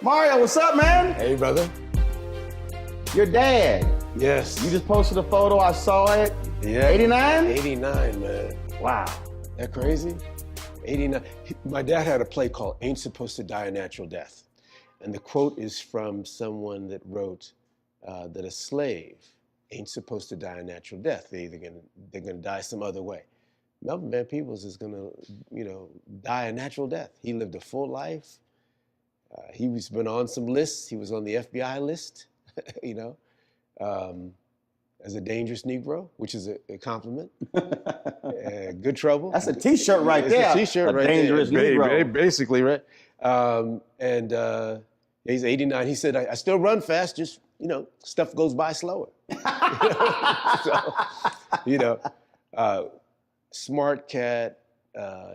Mario, what's up, man? Hey, brother. Your dad. Yes. You just posted a photo. I saw it. Yeah. 89? 89, man. Wow. That crazy? 89. My dad had a play called Ain't Supposed to Die a Natural Death. And the quote is from someone that wrote that a slave ain't supposed to die a natural death. They're gonna die some other way. Mario Van Peebles is gonna, die a natural death. He lived a full life. He's been on some lists. He was on the FBI list, as a dangerous Negro, which is a compliment. Good trouble. That's a T-shirt right there. It's a T-shirt right dangerous there. Negro. Basically, right? He's 89. He said, I still run fast, just, stuff goes by slower. Smart cat.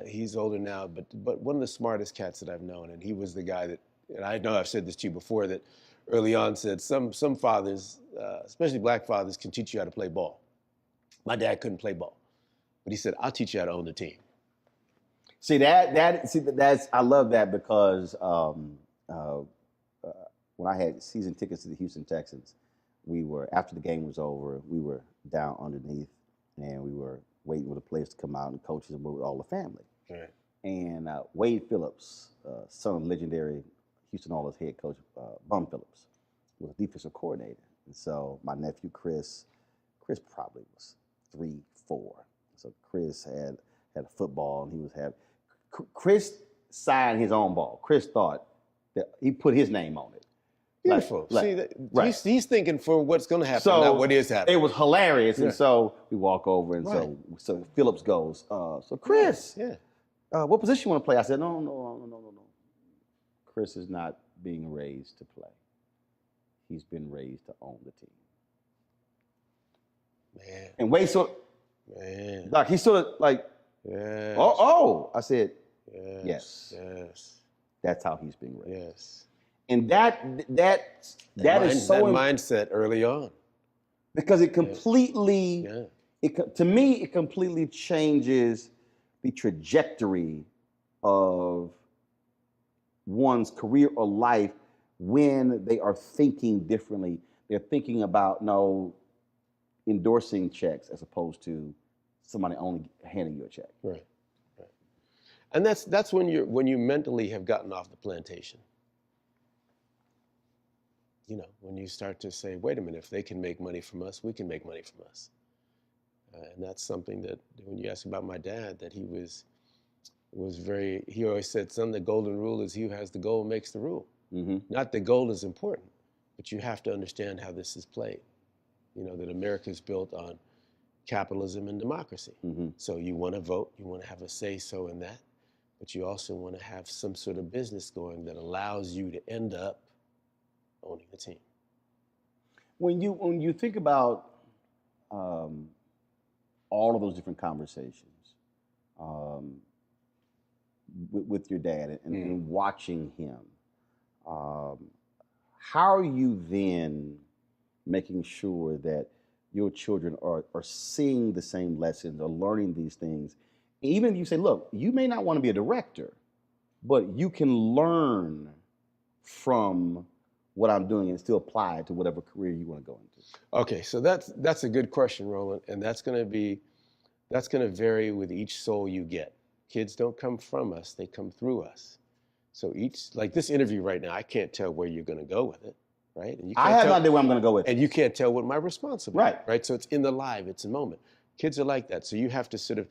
He's older now, but one of the smartest cats that I've known. And he was the guy that, and I know I've said this to you before, that early on said some fathers, especially black fathers, can teach you how to play ball. My dad couldn't play ball, but he said, I'll teach you how to own the team. That's I love that because when I had season tickets to the Houston Texans, after the game was over, we were down underneath and we were waiting for the players to come out and coaches and with all the family. Right. And Wade Phillips, son of legendary Houston Oilers head coach Bum Phillips, was defensive coordinator. And so my nephew Chris probably was 3, 4. So Chris had a football and he was having. Chris signed his own ball. Chris thought that he put his name on it. Beautiful. Right. He's thinking for what's going to happen, not what is happening. It was hilarious. Yeah. And so we walk over and so Phillips goes, so Chris, what position you want to play? I said, no. Chris is not being raised to play. He's been raised to own the team. Man. And Wade Man. Doc, he's sort of like, Yes. oh. I said, Yes. that's how he's being raised. Yes. And that is so that mindset early on. because it completely, to me, it completely changes the trajectory of one's career or life when they are thinking differently. They're thinking about endorsing checks as opposed to somebody only handing you a check. Right. And that's when you mentally have gotten off the plantation. When you start to say, wait a minute, if they can make money from us, we can make money from us. And that's something that when you ask about my dad, that he always said, son, the golden rule is he who has the gold makes the rule. Mm-hmm. Not that gold is important, but you have to understand how this is played. That America is built on capitalism and democracy. Mm-hmm. So you want to vote, you want to have a say-so in that, but you also want to have some sort of business going that allows you to end up owning the team. When you think about all of those different conversations with your dad and watching him, how are you then making sure that your children are seeing the same lessons or learning these things? Even if you say, look, you may not want to be a director, but you can learn from what I'm doing and still apply it to whatever career you want to go into. Okay, so that's a good question, Roland, and that's going to vary with each soul you get. Kids don't come from us, they come through us. So like this interview right now, I can't tell where you're going to go with it, right? And I have no idea where I'm going to go with it. And you can't tell what my response will be, right? Right. So it's in the live, it's a moment. Kids are like that. So you have to sort of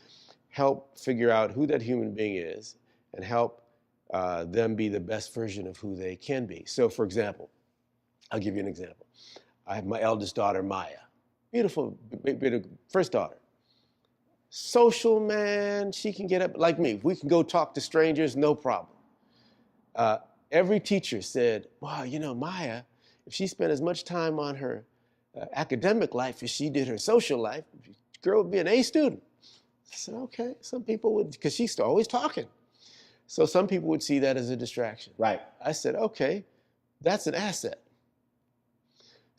help figure out who that human being is and help them be the best version of who they can be. So for example, I'll give you an example. I have my eldest daughter, Maya. Beautiful, first daughter. Social, man, she can get up like me. We can go talk to strangers, no problem. Every teacher said, wow, Maya, if she spent as much time on her academic life as she did her social life, the girl would be an A student. I said, okay, some people would, because she's always talking. So some people would see that as a distraction. Right. I said, okay, that's an asset.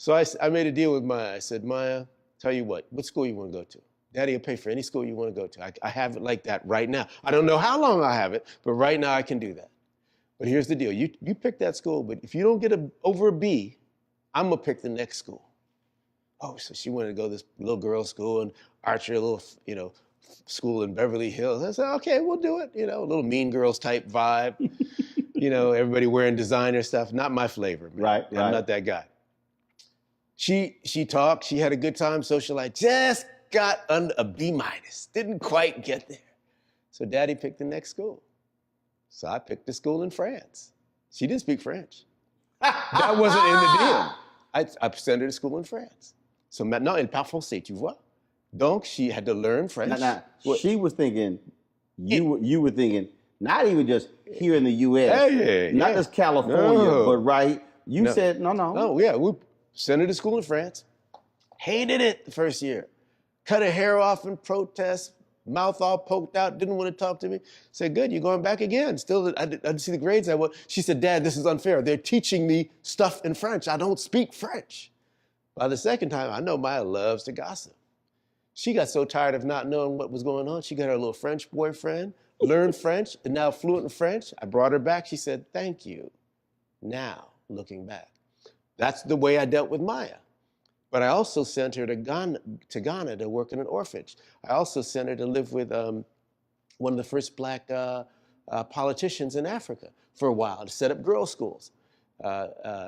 So I made a deal with Maya. I said, Maya, tell you what school you want to go to? Daddy will pay for any school you want to go to. I have it like that right now. I don't know how long I have it, but right now I can do that. But here's the deal. You pick that school, but if you don't get over a B, I'm going to pick the next school. Oh, so she wanted to go to this little girls' school in Archer, a little, school in Beverly Hills. I said, okay, we'll do it. A little Mean Girls type vibe. Everybody wearing designer stuff. Not my flavor, man. Right. I'm not that guy. She talked. She had a good time. Socialite. Just got under a B-. Didn't quite get there. So Daddy picked the next school. So I picked a school in France. She didn't speak French. That wasn't in the deal. I sent her to school in France. So maintenant, elle parle français, tu vois? Donc, she had to learn French. She was thinking, you were thinking, not even just here in the U.S., not just California, but right. You said, no. Oh, yeah. We sent her to school in France. Hated it the first year. Cut her hair off in protest. Mouth all poked out, didn't want to talk to me. Said, good, you're going back again. Still, I didn't see the grades I want. She said, Dad, this is unfair. They're teaching me stuff in French. I don't speak French. By the second time, I know Maya loves to gossip. She got so tired of not knowing what was going on. She got her little French boyfriend, learned French, and now fluent in French. I brought her back. She said, thank you. Now, looking back. That's the way I dealt with Maya. But I also sent her to Ghana to work in an orphanage. I also sent her to live with one of the first black politicians in Africa for a while, to set up girls' schools.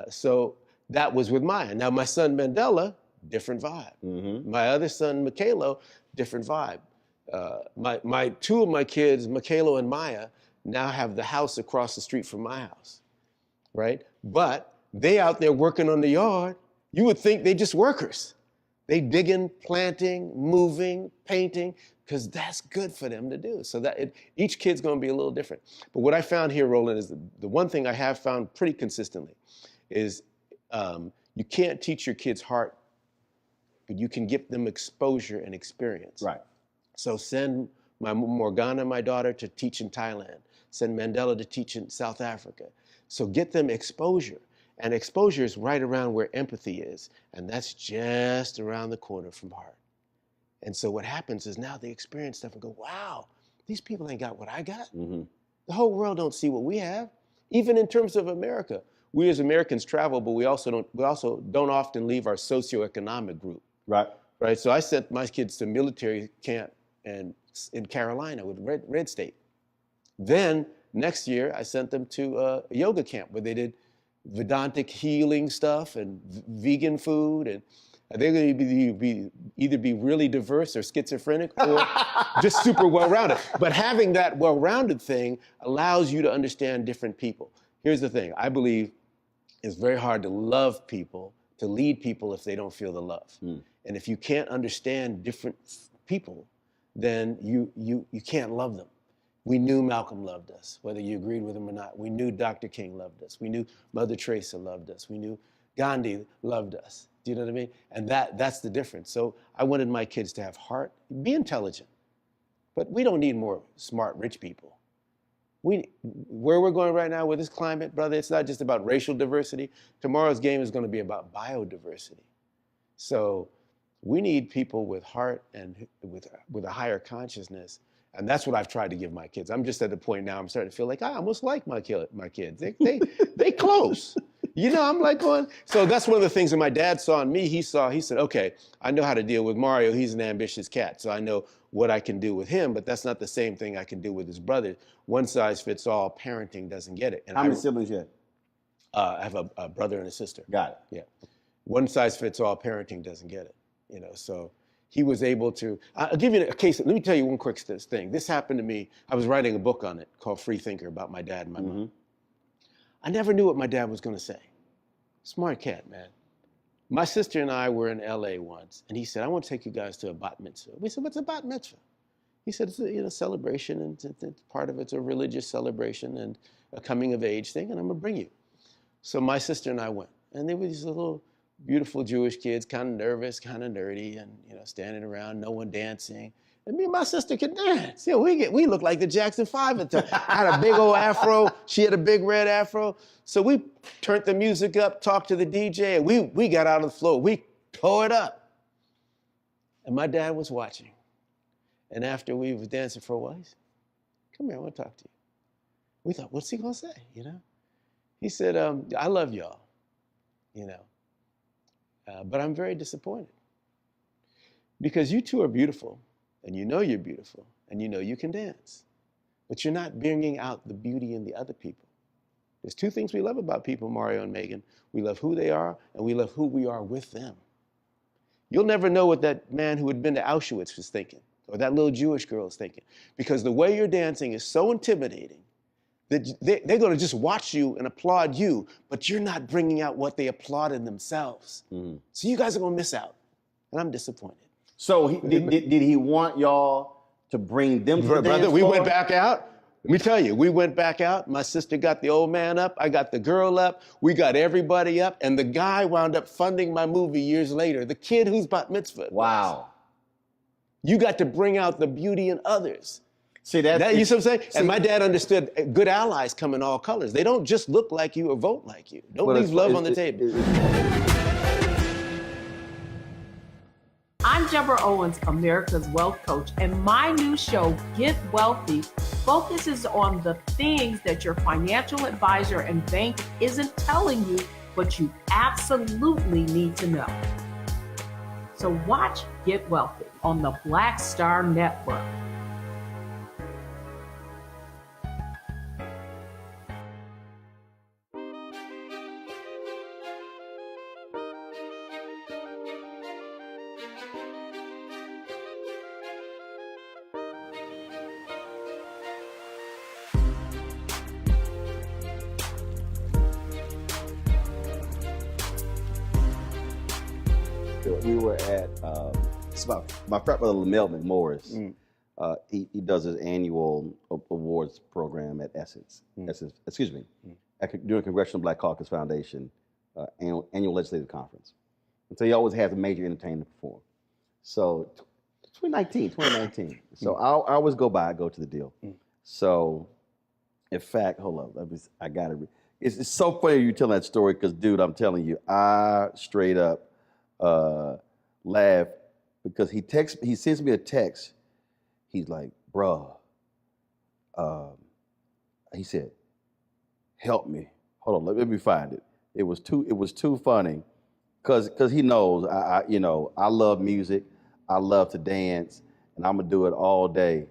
So that was with Maya. Now my son Mandela, different vibe. Mm-hmm. My other son, Michaelo, different vibe. My two of my kids, Michaelo and Maya, now have the house across the street from my house, right? But they out there working on the yard. You would think they just workers. They digging, planting, moving, painting, because that's good for them to do. So that each kid's going to be a little different. But what I found here, Roland, is the one thing I have found pretty consistently is you can't teach your kids heart, but you can give them exposure and experience. Right. So send Morgana, my daughter, to teach in Thailand. Send Mandela to teach in South Africa. So get them exposure. And exposure is right around where empathy is. And that's just around the corner from heart. And so what happens is now they experience stuff and go, wow, these people ain't got what I got. Mm-hmm. The whole world don't see what we have. Even in terms of America, we as Americans travel, but we also don't often leave our socioeconomic group. Right. Right. So I sent my kids to military camp in Carolina with Red State. Then next year I sent them to a yoga camp where they did Vedantic healing stuff and vegan food, and they're going to either be really diverse or schizophrenic or just super well-rounded. But having that well-rounded thing allows you to understand different people. Here's the thing. I believe it's very hard to love people, to lead people if they don't feel the love. Mm. And if you can't understand different people, then you can't love them. We knew Malcolm loved us, whether you agreed with him or not. We knew Dr. King loved us. We knew Mother Teresa loved us. We knew Gandhi loved us. Do you know what I mean? And that's the difference. So I wanted my kids to have heart, be intelligent. But we don't need more smart, rich people. Where we're going right now with this climate, brother, it's not just about racial diversity. Tomorrow's game is going to be about biodiversity. So we need people with heart and with a higher consciousness. And that's what I've tried to give my kids. I'm just at the point now I'm starting to feel like I almost like my kids. They close. I'm like going, so that's one of the things that my dad saw in me. He said, okay, I know how to deal with Mario. He's an ambitious cat. So I know what I can do with him, but that's not the same thing I can do with his brother. One size fits all. Parenting doesn't get it. And how many siblings you have? I have a brother and a sister. Got it. Yeah. One size fits all. Parenting doesn't get it. So he was able to, I'll give you a case. Let me tell you one quick thing. This happened to me. I was writing a book on it called Free Thinker about my dad and my mom. I never knew what my dad was going to say. Smart cat, man. My sister and I were in LA once, and he said, I want to take you guys to a bat mitzvah. We said, what's a bat mitzvah? He said, it's a celebration, and part of it's a religious celebration and a coming of age thing, and I'm going to bring you. So my sister and I went, and there were these little beautiful Jewish kids, kind of nervous, kind of nerdy, and standing around, no one dancing. And me and my sister could dance. We looked like the Jackson 5 at the time. I had a big old afro. She had a big red afro. So we turned the music up, talked to the DJ, and we got out of the floor. We tore it up. And my dad was watching. And after we were dancing for a while, he said, come here, I want to talk to you. We thought, what's he gonna say, you know? He said, I love y'all, you know, but I'm very disappointed because you two are beautiful and you know you're beautiful and you know you can dance, but you're not bringing out the beauty in the other people. There's two things we love about people, Mario and Megan. We love who they are and we love who we are with them. You'll never know what that man who had been to Auschwitz was thinking or that little Jewish girl is thinking because the way you're dancing is so intimidating that they're going to just watch you and applaud you, but you're not bringing out what they applaud in themselves. Mm-hmm. So you guys are going to miss out, and I'm disappointed. So did he want y'all to bring them to the dance Brother, floor? we went back out. Let me tell you, we went back out. My sister got the old man up. I got the girl up. We got everybody up, and the guy wound up funding my movie years later, the kid who's bat mitzvah. Wow. You got to bring out the beauty in others. See that you see what I'm saying? And my dad understood good allies come in all colors. They don't just look like you or vote like you. Don't leave love on the table. I'm Deborah Owens, America's Wealth Coach, and my new show, Get Wealthy, focuses on the things that your financial advisor and bank isn't telling you, but you absolutely need to know. So watch Get Wealthy on the Black Star Network. We were at it's about my frat brother Melvin Morris. He does his annual awards program at Essence. Excuse me, during Congressional Black Caucus Foundation annual legislative conference. And so he always has a major entertainer perform. So 2019. So I always go to the deal. So in fact, hold up, I got it. It's so funny you telling that story because, dude, I'm telling you, I straight up laugh because he sends me a text. He's like, bruh, he said, help me. Hold on, let me find it. It was too funny because he knows I love music, I love to dance, and I'm gonna do it all day.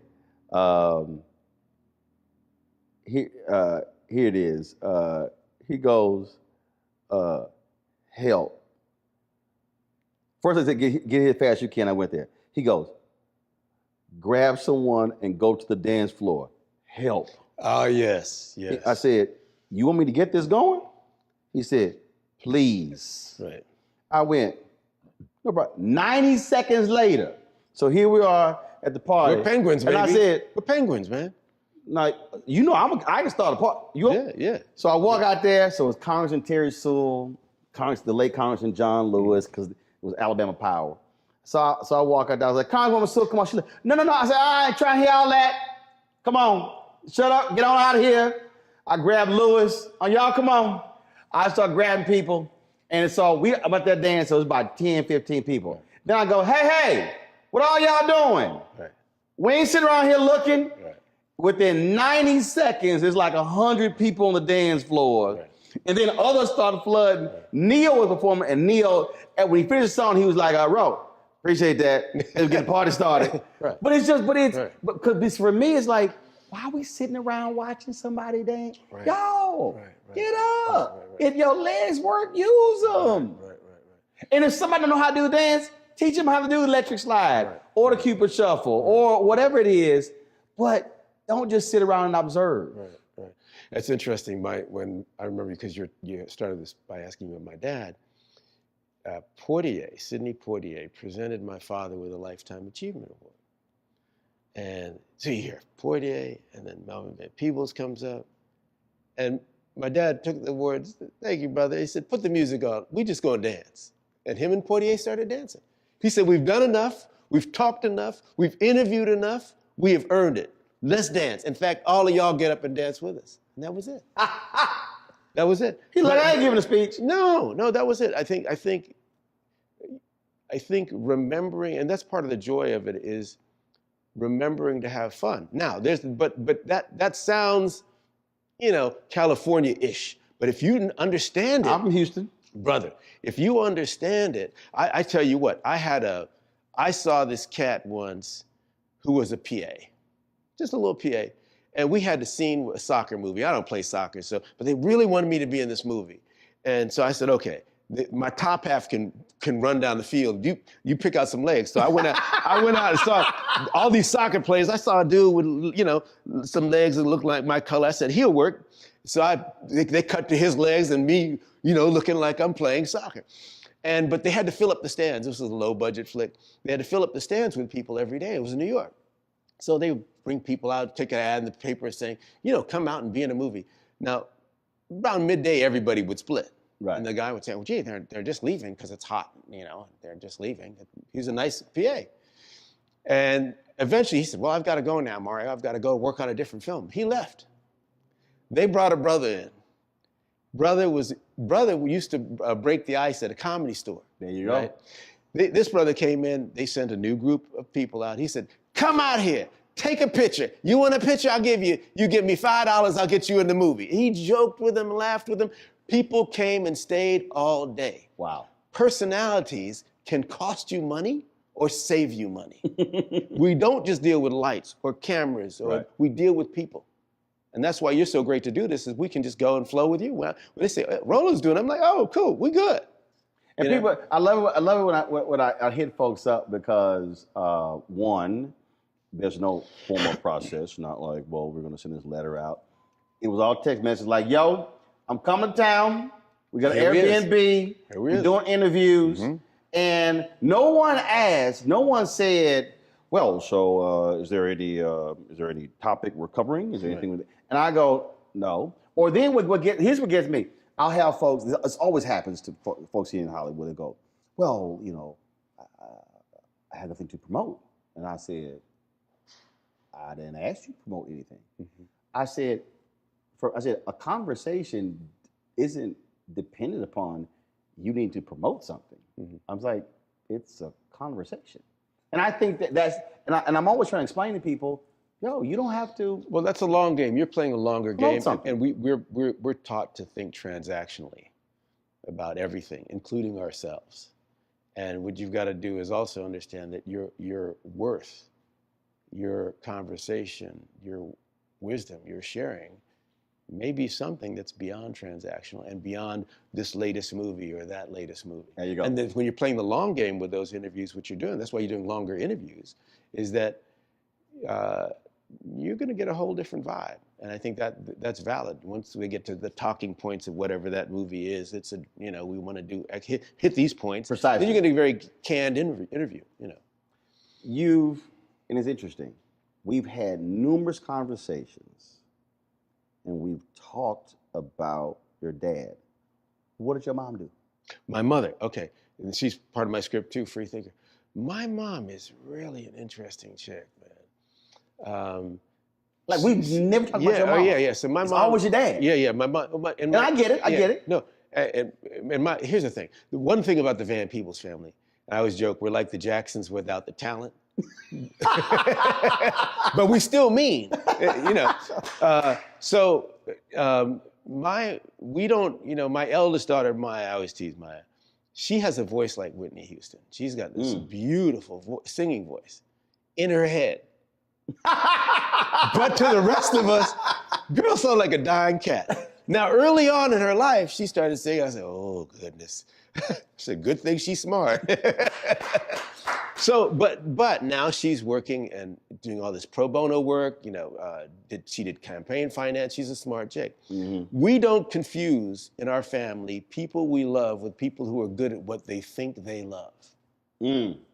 Here it is. He goes, help. First I said, get here as fast as you can. I went there. He goes, grab someone and go to the dance floor. Help. Oh, yes. I said, you want me to get this going? He said, please. Right. I went, no problem. 90 seconds later. So here we are at the party. We're penguins, baby. And I said, we're penguins, man. Like, I can start a party. Yeah. So I walk out there. So it's Congressman Terry Sewell, the late Congressman John Lewis, because it was Alabama Power. So I walk out there. I was like, Congresswoman Sewell, come on. She's like, no. I said, I ain't trying to hear all that. Come on. Shut up. Get on out of here. I grabbed Lewis. Oh, y'all, come on. I start grabbing people. And so I'm at that dance. So it was about 10, 15 people. Then I go, hey, what all y'all doing? Right. We ain't sitting around here looking. Right. Within 90 seconds, there's like 100 people on the dance floor. Right. And then others started flooding. Right. Neo was performing, and Neo, when he finished the song, he was like, Ro, appreciate that. Let's get the party started. Right. But for me, it's like, why are we sitting around watching somebody dance? Right. Yo, get up. If your legs work, use them. Right. And if somebody don't know how to do the dance, teach them how to do the electric slide or the Cupid shuffle or whatever it is. But don't just sit around and observe. Right. That's interesting. When I remember, because you started this by asking about my dad, Sidney Poitier, presented my father with a Lifetime Achievement Award. And so you hear Poitier, and then Mario Van Peebles comes up. And my dad took the words, thank you, brother. He said, put the music on. We just gonna dance. And him and Poitier started dancing. He said, we've done enough. We've talked enough. We've interviewed enough. We have earned it. Let's dance. In fact, all of y'all get up and dance with us. And that was it. That was it. He's like, I ain't giving a speech. No, that was it. I think remembering, and that's part of the joy of it, is remembering to have fun. Now, but that sounds California-ish. But if you understand it, I'm from Houston. brother, if you understand it, I tell you what, I saw this cat once who was a PA, just a little PA. And we had the scene with a soccer movie. I don't play soccer, but they really wanted me to be in this movie. And so I said, okay, my top half can run down the field. You pick out some legs. So I went out and saw all these soccer players. I saw a dude with, some legs that looked like my color. I said, he'll work. So they cut to his legs and me, looking like I'm playing soccer. But they had to fill up the stands. This was a low budget flick. They had to fill up the stands with people every day. It was in New York. So they would bring people out, take an ad in the paper saying, come out and be in a movie. Now, around midday, everybody would split. Right. And the guy would say, well, gee, they're just leaving because it's hot, they're just leaving. He's a nice PA. And eventually he said, well, I've got to go now, Mario. I've got to go work on a different film. He left. They brought a brother in. Brother used to break the ice at a comedy store. There you go. This brother came in, they sent a new group of people out. He said, come out here, take a picture. You want a picture? You give me $5, I'll get you in the movie. He joked with them, laughed with them. People came and stayed all day. Wow. Personalities can cost you money or save you money. We don't just deal with lights or cameras, we deal with people. And that's why you're so great to do this, is we can just go and flow with you. When they say, Roland's doing it, I'm like, oh, cool, we good. And people, I love it when I hit folks up because, one, there's no formal process, not like, well, we're going to send this letter out. It was all text message like, yo, I'm coming to town. We got an Airbnb. We're doing interviews. Mm-hmm. And no one said, well, so is there any topic we're covering? Is there anything with it? And I go, no. Or then here's what gets me. I'll have folks, this always happens to folks here in Hollywood, they go, well, I had nothing to promote. And I said, I didn't ask you to promote anything. Mm-hmm. I said, a conversation isn't dependent upon you need to promote something. Mm-hmm. I was like, it's a conversation. And I think and I'm always trying to explain to people, yo, you don't have to. Well, that's a long game. You're playing a longer game, something. And we're taught to think transactionally about everything, including ourselves. And what you've got to do is also understand that your worth, your conversation, your wisdom, your sharing may be something that's beyond transactional and beyond this latest movie or that latest movie. There you go. And then when you're playing the long game with those interviews, what you're doing, that's why you're doing longer interviews, is that you're going to get a whole different vibe. And I think that's valid. Once we get to the talking points of whatever that movie is, we want to hit these points. Precisely. Then you're going to get a very canned interview. And it's interesting, we've had numerous conversations and we've talked about your dad. What did your mom do? My mother, okay. And she's part of my script too, free thinker. My mom is really an interesting chick, man. Like we've never talked about your mom. Yeah. So my mom. Always your dad. Yeah. My mom. And I get it. I get it. No, and here's the thing. The one thing about the Van Peebles family, I always joke, we're like the Jacksons without the talent. But we still mean, my eldest daughter, Maya, I always tease Maya, she has a voice like Whitney Houston. She's got this beautiful singing voice in her head. But to the rest of us, girl sound like a dying cat. Now, early on in her life, she started singing. I said, oh, goodness. I said, good thing she's smart. So, but now she's working and doing all this pro bono work. She did campaign finance. She's a smart chick. Mm-hmm. We don't confuse in our family people we love with people who are good at what they think they love.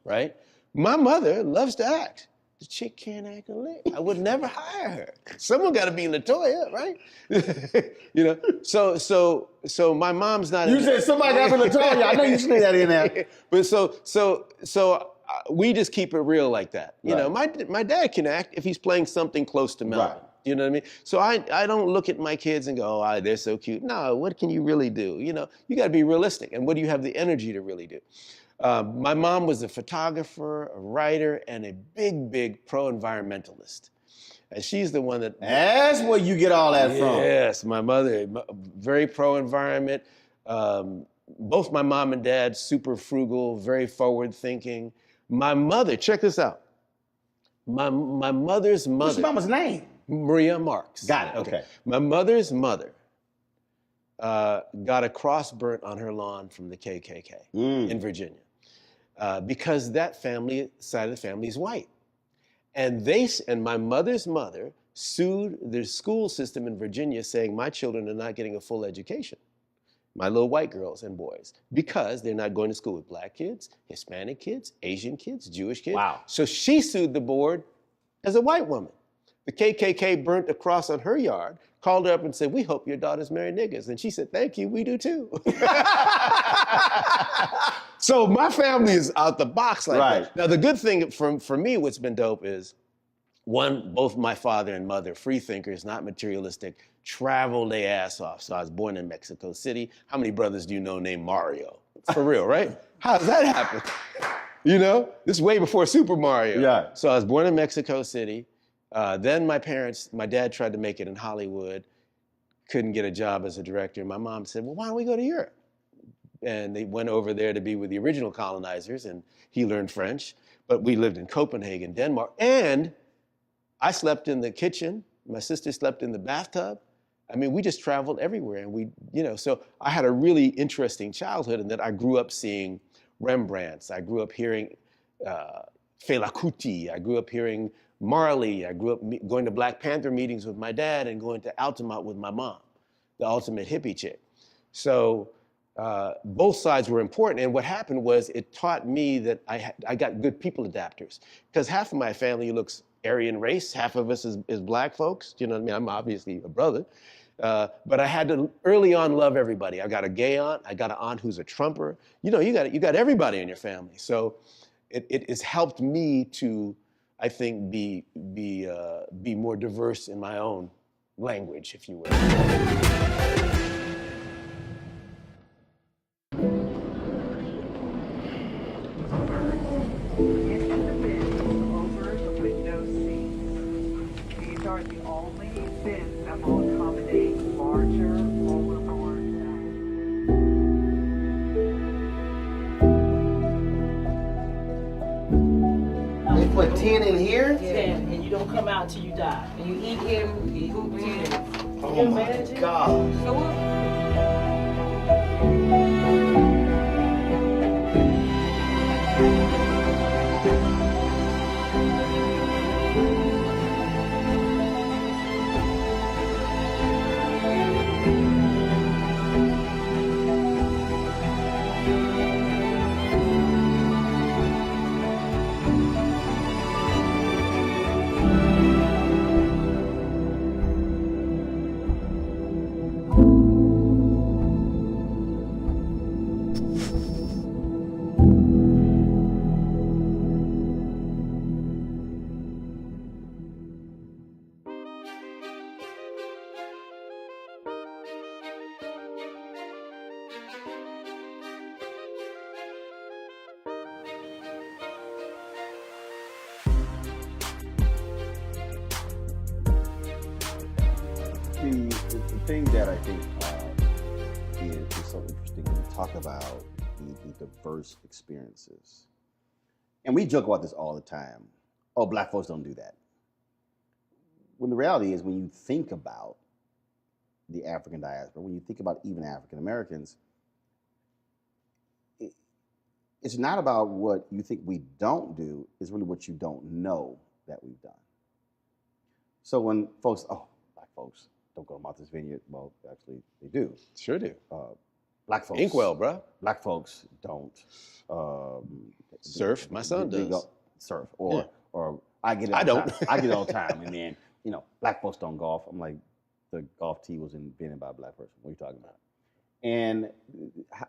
Right? My mother loves to act. The chick can't act a lick. I would never hire her. Someone got to be LaToya, right? So my mom's not. You said somebody got to be LaToya. I know you sneak that in there. But so we just keep it real like that. My dad can act if he's playing something close to Melvin. Right. You know what I mean? So I don't look at my kids and go, oh, they're so cute. No, what can you really do? You got to be realistic. And what do you have the energy to really do? My mom was a photographer, a writer, and a big pro-environmentalist. And she's the one that... That's where you get all that from. Yes, my mother, very pro-environment. Both my mom and dad, super frugal, very forward-thinking. My mother, check this out. My mother's mother... What's your mama's name? Maria Marks. Got it, okay. My mother's mother got a cross burnt on her lawn from the KKK in Virginia because that side of the family is white. And my mother's mother sued the school system in Virginia saying my children are not getting a full education, my little white girls and boys, because they're not going to school with black kids, Hispanic kids, Asian kids, Jewish kids. Wow. So she sued the board as a white woman. The KKK burnt a cross on her yard, called her up and said, we hope your daughters marry niggas. And she said, thank you, we do too. So my family is out the box like that. Now the good thing for me, what's been dope is, one, both my father and mother, free thinkers, not materialistic, traveled their ass off. So I was born in Mexico City. How many brothers do you know named Mario? For real, right? How does that happen? You know, this is way before Super Mario. Yeah. So I was born in Mexico City. Then my dad tried to make it in Hollywood, couldn't get a job as a director. My mom said, well, why don't we go to Europe? And they went over there to be with the original colonizers, and he learned French. But we lived in Copenhagen, Denmark, and I slept in the kitchen. My sister slept in the bathtub. I mean, we just traveled everywhere, and so I had a really interesting childhood in that I grew up seeing Rembrandts. I grew up hearing Fela Kuti. I grew up hearing Marley. I grew up going to Black Panther meetings with my dad and going to Altamont with my mom, the ultimate hippie chick. So both sides were important. And what happened was it taught me that I got good people adapters, because half of my family looks Aryan race, half of us is black folks. You know what I mean? I'm obviously a brother. But I had to early on love everybody. I got a gay aunt. I got an aunt who's a Trumper. You know, you got everybody in your family. So it has helped me to, I think, be more diverse in my own language, if you will. Are the only bins that will accommodate larger overboard They put 10 in here? 10, and you don't come out till you die. And you eat him, you eat 10. Oh my God. The thing that I think is so interesting when we talk about the diverse experiences, and we joke about this all the time. Oh, black folks don't do that. When the reality is, when you think about the African diaspora, when you think about even African Americans, it's not about what you think we don't do, it's really what you don't know that we've done. So when folks, black folks don't go to Martha's Vineyard, well, actually, they do. Sure do. Black folks. Inkwell, bro. Black folks don't. Surf. My son does. Go surf. Or I get it all I don't. time. I get it all the time. And then, black folks don't golf. I'm like, the golf tee was invented by a black person. What are you talking about? And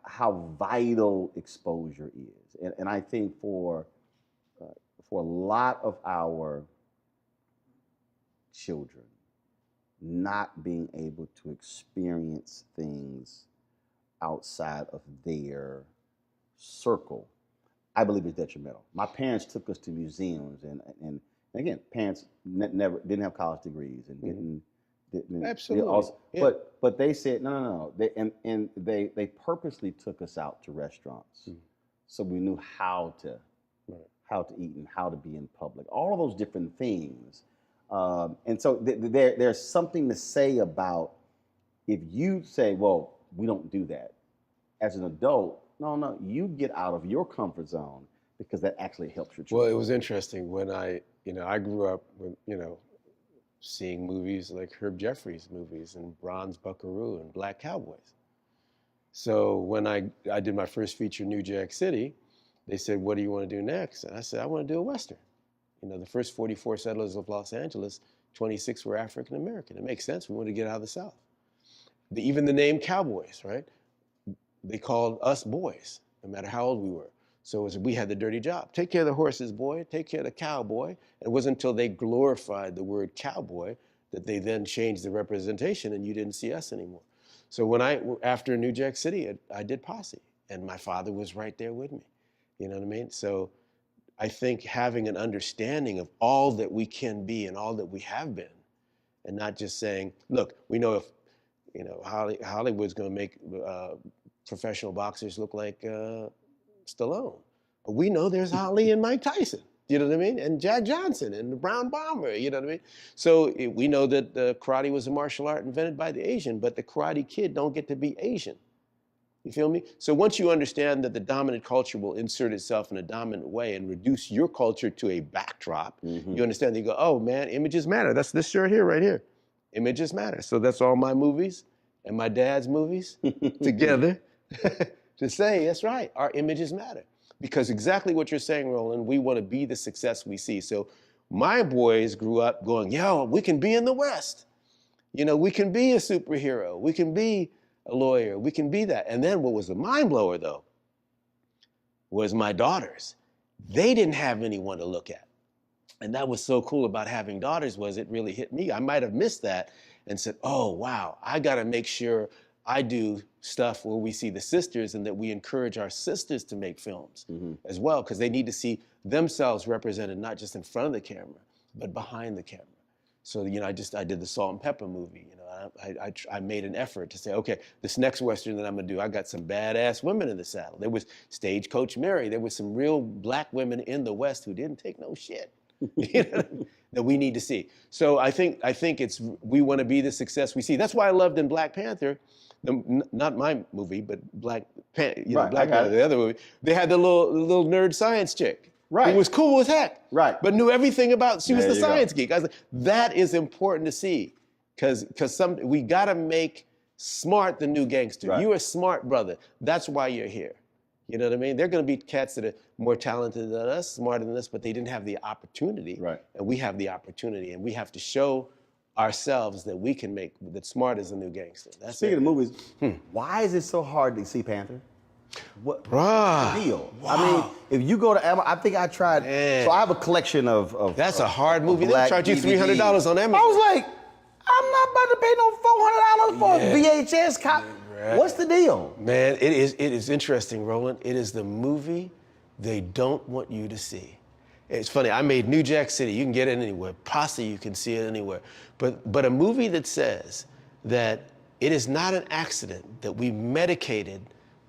how vital exposure is. And I think for a lot of our children, not being able to experience things outside of their circle, I believe is detrimental. My parents took us to museums Again, parents never didn't have college degrees and didn't Absolutely. Yeah. But they said no. They purposely took us out to restaurants, so we knew how to eat and how to be in public. All of those different things, and so there's something to say about if you say, well, we don't do that as an adult. No, you get out of your comfort zone because that actually helps your Well, children. it was interesting when I grew up with, seeing movies like Herb Jeffries movies and Bronze Buckaroo and Black Cowboys. So when I did my first feature in New Jack City, they said, what do you want to do next? And I said, I want to do a Western. The first 44 settlers of Los Angeles, 26 were African American. It makes sense. We wanted to get out of the South. Even the name Cowboys, right? They called us boys, no matter how old we were. So we had the dirty job. Take care of the horses, boy. Take care of the cowboy. And it wasn't until they glorified the word cowboy that they then changed the representation and you didn't see us anymore. So after New Jack City, I did Posse, and my father was right there with me. You know what I mean? So I think having an understanding of all that we can be and all that we have been, and not just saying, look, we know if, Hollywood's going to make professional boxers look like Stallone. But we know there's Ali and Mike Tyson, you know what I mean? And Jack Johnson and the Brown Bomber, you know what I mean? So we know that karate was a martial art invented by the Asian, but the Karate Kid don't get to be Asian. You feel me? So once you understand that the dominant culture will insert itself in a dominant way and reduce your culture to a backdrop, you understand that you go, oh man, images matter. That's this shirt here, right here. Images matter. So that's all my movies and my dad's movies together to say, that's right, our images matter. Because exactly what you're saying, Roland, we want to be the success we see. So my boys grew up going, yo, we can be in the West. We can be a superhero. We can be a lawyer. We can be that. And then what was the mind blower, though, was my daughters. They didn't have anyone to look at. And that was so cool about having daughters was it really hit me. I might have missed that and said, oh, wow, I got to make sure I do stuff where we see the sisters and that we encourage our sisters to make films as well, because they need to see themselves represented not just in front of the camera, but behind the camera. So, I did the Salt and Pepper movie. I made an effort to say, okay, this next Western that I'm gonna do, I got some badass women in the saddle. There was Stagecoach Mary. There was some real black women in the West who didn't take no shit. That we need to see. So I think we want to be the success we see. That's why I loved in Black Panther, not my movie, but Black Panther, the other movie. They had the little nerd science chick. Right. Who was cool as heck. Right. But knew everything about, she was There the you go. science geek. I was like, that is important to see. Because we got to make smart the new gangster. Right. You're a smart brother. That's why you're here. You know what I mean? They're going to be cats that are more talented than us, smarter than us, but they didn't have the opportunity. Right. And we have the opportunity, and we have to show ourselves that we can make, that smart is the new gangster. That's Speaking it. of movies, why is it so hard to see Panther? What's Bruh. the deal? Wow. I mean, if you go to Amazon, I think I tried. Man. So I have a collection of That's of- a hard movie. of They'll black charge you $300 DVDs. on Amazon. I was like, I'm not about to pay no $400 for a VHS copy. right. What's the deal? Man, it is interesting, Roland. It is the movie they don't want you to see. It's funny, I made New Jack City. You can get it anywhere. Posse, you can see it anywhere. But a movie that says that it is not an accident that we medicated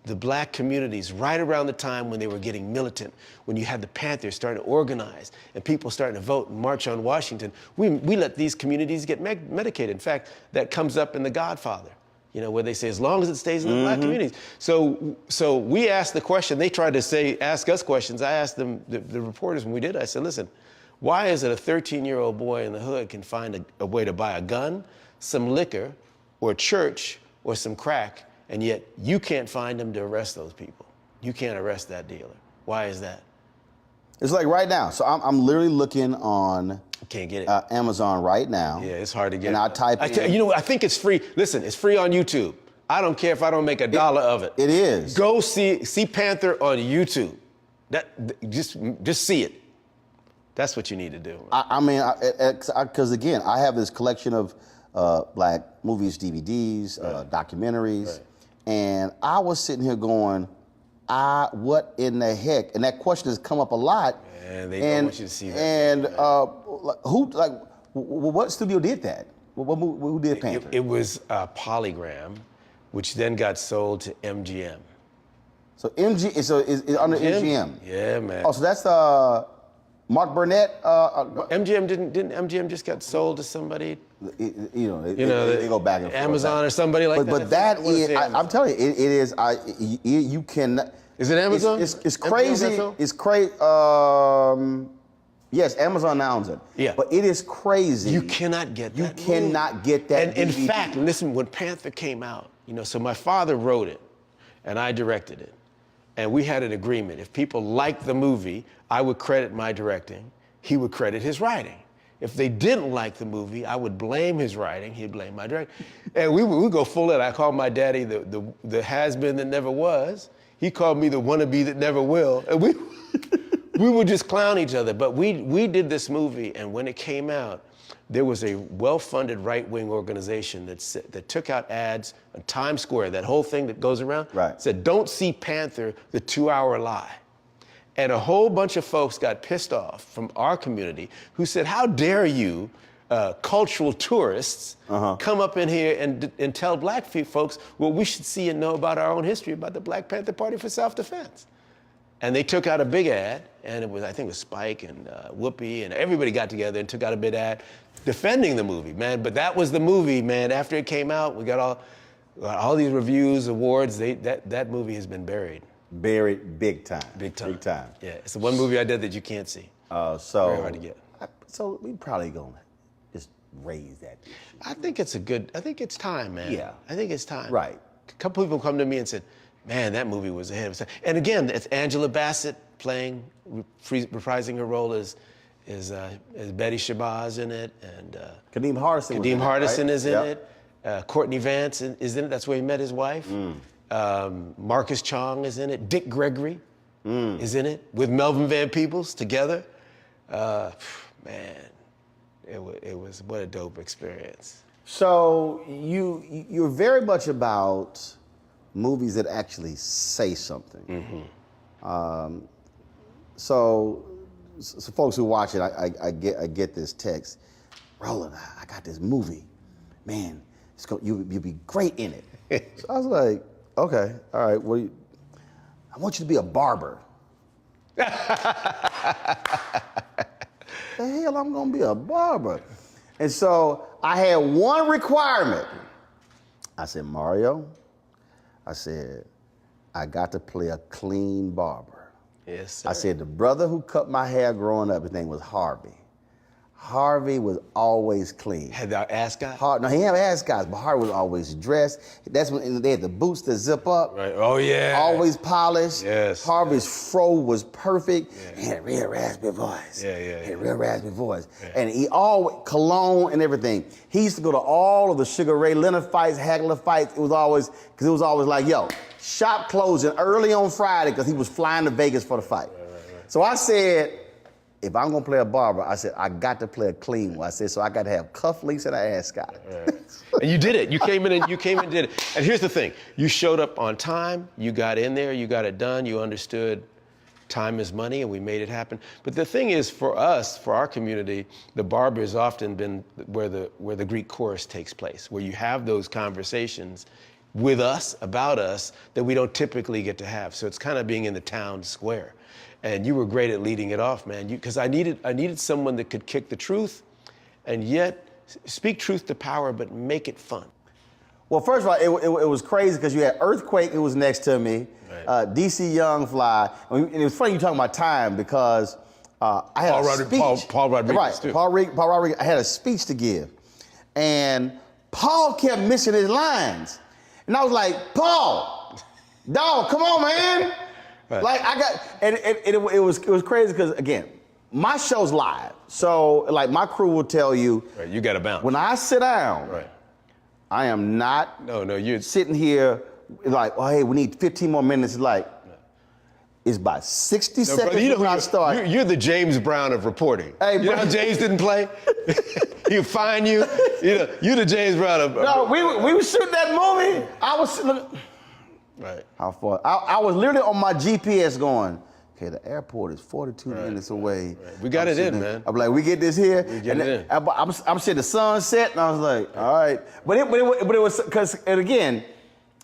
the black communities right around the time when they were getting militant, when you had the Panthers starting to organize and people starting to vote and march on Washington. We let these communities get medicated. In fact, that comes up in The Godfather, where they say, as long as it stays in the black communities. So we asked the question, they tried to ask us questions. I asked them, the reporters when we did, I said, listen, why is it a 13-year-old boy in the hood can find a way to buy a gun, some liquor, or church, or some crack, and yet you can't find them to arrest those people? You can't arrest that dealer. Why is that? It's like right now. So I'm literally looking on Can't get it. Amazon right now. Yeah, it's hard to get. And I type in. I think it's free. Listen, it's free on YouTube. I don't care if I don't make $1 of it. It is. Go see Panther on YouTube. Just see it. That's what you need to do. I mean, because again, I have this collection of black movies, DVDs, documentaries, and I was sitting here going, what in the heck? And that question has come up a lot. And they don't want you to see that. And what studio did that? Who did Panther? It was Polygram, which then got sold to MGM. So is under MGM. Yeah, man. Oh, so that's Mark Burnett. MGM didn't MGM just got sold to somebody? They go back and forth. Amazon or somebody like that. But that is, I'm telling you, it is. You can. Is it Amazon? It's crazy. It's crazy. Yes, Amazon owns it. Yeah. But it is crazy. You cannot get that. You cannot get that. And in fact, listen, when Panther came out, so my father wrote it, and I directed it. And we had an agreement. If people liked the movie, I would credit my directing. He would credit his writing. If they didn't like the movie, I would blame his writing. He'd blame my directing. And we would go full in. I called my daddy the has-been that never was. He called me the wannabe that never will. And we would just clown each other. But we did this movie, and when it came out, there was a well-funded right-wing organization that took out ads on Times Square, that whole thing that goes around, said, "Don't see Panther, the 2-hour lie." And a whole bunch of folks got pissed off from our community who said, "How dare you, cultural tourists, come up in here and tell black folks what we should see and know about our own history, about the Black Panther Party for self-defense." And they took out a big ad, and I think it was Spike and Whoopi, and everybody got together and took out a big ad defending the movie, man. But that was the movie, man. After it came out, we got all these reviews, awards. That movie has been buried. Buried big time. Big time. Big time. Yeah, it's the one movie I did that you can't see. Very hard to get. So we probably gonna just raise that issue. I think it's time, man. Yeah. I think it's time. Right. A couple people come to me and said, "Man, that movie was ahead of its time." And again, it's Angela Bassett reprising her role as Betty Shabazz in it, and Kadeem Hardison is in it. Courtney Vance is in it. That's where he met his wife. Marcus Chong is in it. Dick Gregory is in it with Melvin Van Peebles together. Man, it was what a dope experience. So you're very much about movies that actually say something. So folks who watch it, I get this text, Roland, I got this movie, man, you'll be great in it. So I was like, okay, all right, well, I want you to be a barber. The hell I'm gonna be a barber? And so I had one requirement. I said, Mario, I got to play a clean barber. Yes, sir. I said, the brother who cut my hair growing up, his name was Harvey. Harvey was always clean. Had the ass guy? No, he didn't have ass guys, but Harvey was always dressed. That's when they had the boots that zip up. Right. Oh, yeah. Always polished. Yes. Harvey's fro was perfect. Yeah. He had a real raspy voice. Yeah. He had a real raspy voice. Yeah. And he always, cologne and everything. He used to go to all of the Sugar Ray Leonard fights, Hagler fights. It was always like, yo, shop closing early on Friday because he was flying to Vegas for the fight. Right. So I said, if I'm gonna play a barber, I said, I got to play a clean one. I said, so I got to have cufflinks and an ass guy. Right. And you did it. You came in and did it. And here's the thing. You showed up on time. You got in there. You got it done. You understood time is money, and we made it happen. But the thing is, for us, for our community, the barber has often been where the Greek chorus takes place, where you have those conversations with us, about us, that we don't typically get to have. So it's kind of being in the town square. And you were great at leading it off, man. Because I needed someone that could kick the truth, and yet speak truth to power, but make it fun. Well, first of all, it was crazy because you had Earthquake who was next to me, right. DC Young Fly, and it was funny you talking about time because I had a speech. Paul Rodriguez, right? Too. Paul Rodriguez. I had a speech to give, and Paul kept missing his lines, and I was like, Paul, dog, come on, man. Right. Like it was crazy because again, my show's live, so like my crew will tell you, right, you got to bounce. When I sit down, right, I am not. No, you're sitting here like, oh hey, we need 15 more minutes. Like, it's about 60 seconds brother, when I start. You're the James Brown of reporting. Hey, you know how James didn't play? He'll find you. You're the James Brown of. No, we were shooting that movie. I was. Look, right. How far? I was literally on my GPS going, okay, the airport is 42 minutes away. Right. We got it in, man. I'm like, we get this here. We get it in. I'm seeing the sun set, and I was like, all right. But it was, because, and again,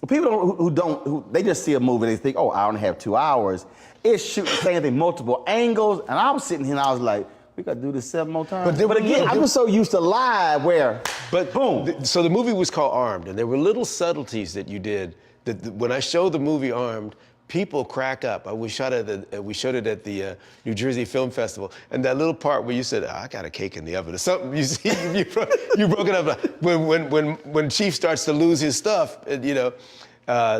people who they just see a movie and they think, oh, hour and a half, 2 hours. It's shooting the same thing, multiple angles, and I was sitting here and I was like, we got to do this 7 more times. But again, I'm just so used to live where, boom. So the movie was called Armed, and there were little subtleties that you did that when I showed the movie Armed, people crack up. We showed it at the New Jersey Film Festival, and that little part where you said, I got a cake in the oven or something, you see, you broke it up. When Chief starts to lose his stuff, you know,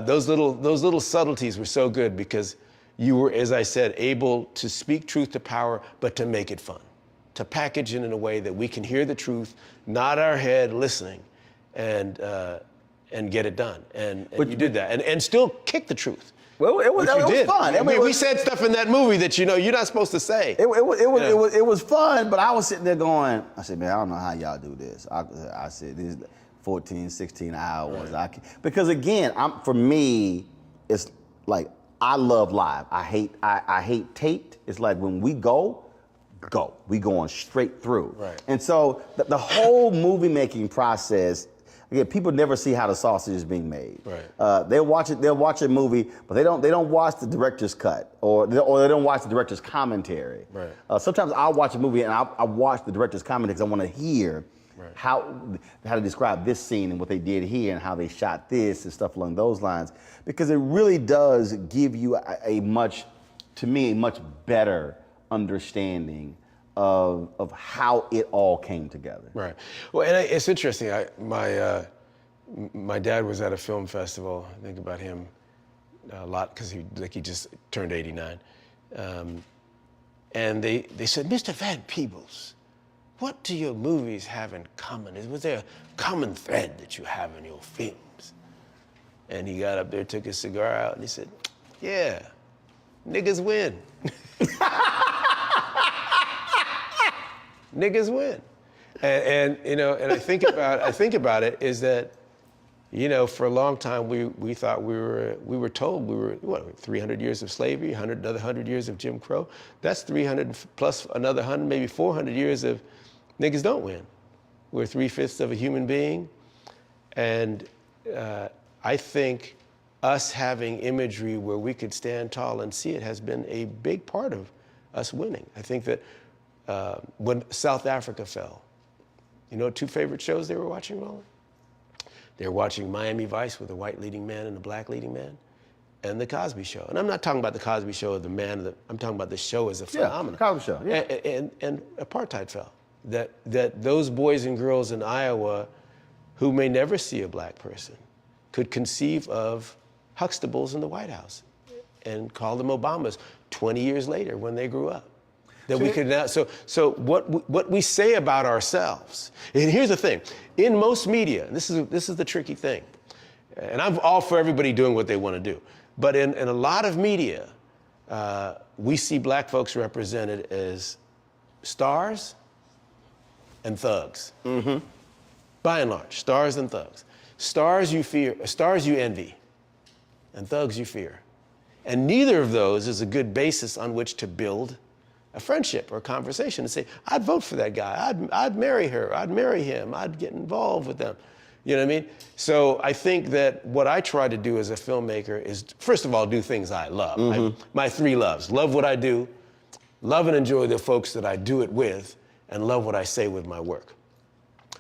those little subtleties were so good because you were, as I said, able to speak truth to power, but to make it fun, to package it in a way that we can hear the truth, nod our head, listening, and get it done. And you did that, and still kick the truth. Well, it was fun. We said stuff in that movie that you're not supposed to say. It was fun, but I was sitting there going, I said, man, I don't know how y'all do this. I said, this is 14, 16 hours. Right. Because again, for me, it's like, I love live. I hate taped. It's like when we go. We going straight through. Right. And so the whole movie making process, again, people never see how the sausage is being made. Right. They'll watch a movie, but they don't watch the director's cut or they don't watch the director's commentary. Right. Sometimes I'll watch a movie and I watch the director's commentary because I want to hear how to describe this scene and what they did here and how they shot this and stuff along those lines, because it really does give you a much better understanding of how it all came together. Right. Well, and it's interesting. My dad was at a film festival. I think about him a lot because he just turned 89, and they said, Mr. Van Peebles, what do your movies have in common? Was there a common thread that you have in your films? And he got up there, took his cigar out, and he said, yeah, niggas win. Niggas win. And you know, and I think about it is that, you know, for a long time we thought we were told we were, what, 300 years of slavery, another 100 years of Jim Crow. That's 300 plus another 100, maybe 400 years of niggas don't win. We're 3/5 of a human being. And I think us having imagery where we could stand tall and see it has been a big part of us winning. I think that when South Africa fell, you know, 2 favorite shows they were watching, Roland? They were watching Miami Vice with a white leading man and a black leading man, and The Cosby Show. And I'm not talking about The Cosby Show as I'm talking about the show as a phenomenon. Yeah, Cosby Show, yeah. And apartheid fell. That those boys and girls in Iowa who may never see a black person could conceive of Huxtables in the White House and call them Obamas 20 years later when they grew up. That we could now, so what we say about ourselves, and here's the thing, in most media, and this is the tricky thing, and I'm all for everybody doing what they want to do, but in a lot of media, we see black folks represented as stars and thugs. Mm-hmm. By and large, stars and thugs. Stars you fear, stars you envy, and thugs you fear. And neither of those is a good basis on which to build a friendship or a conversation and say, I'd vote for that guy, I'd marry her, I'd marry him, I'd get involved with them. You know what I mean? So I think that what I try to do as a filmmaker is, first of all, do things I love. Mm-hmm. My 3 loves: love what I do, love and enjoy the folks that I do it with, and love what I say with my work.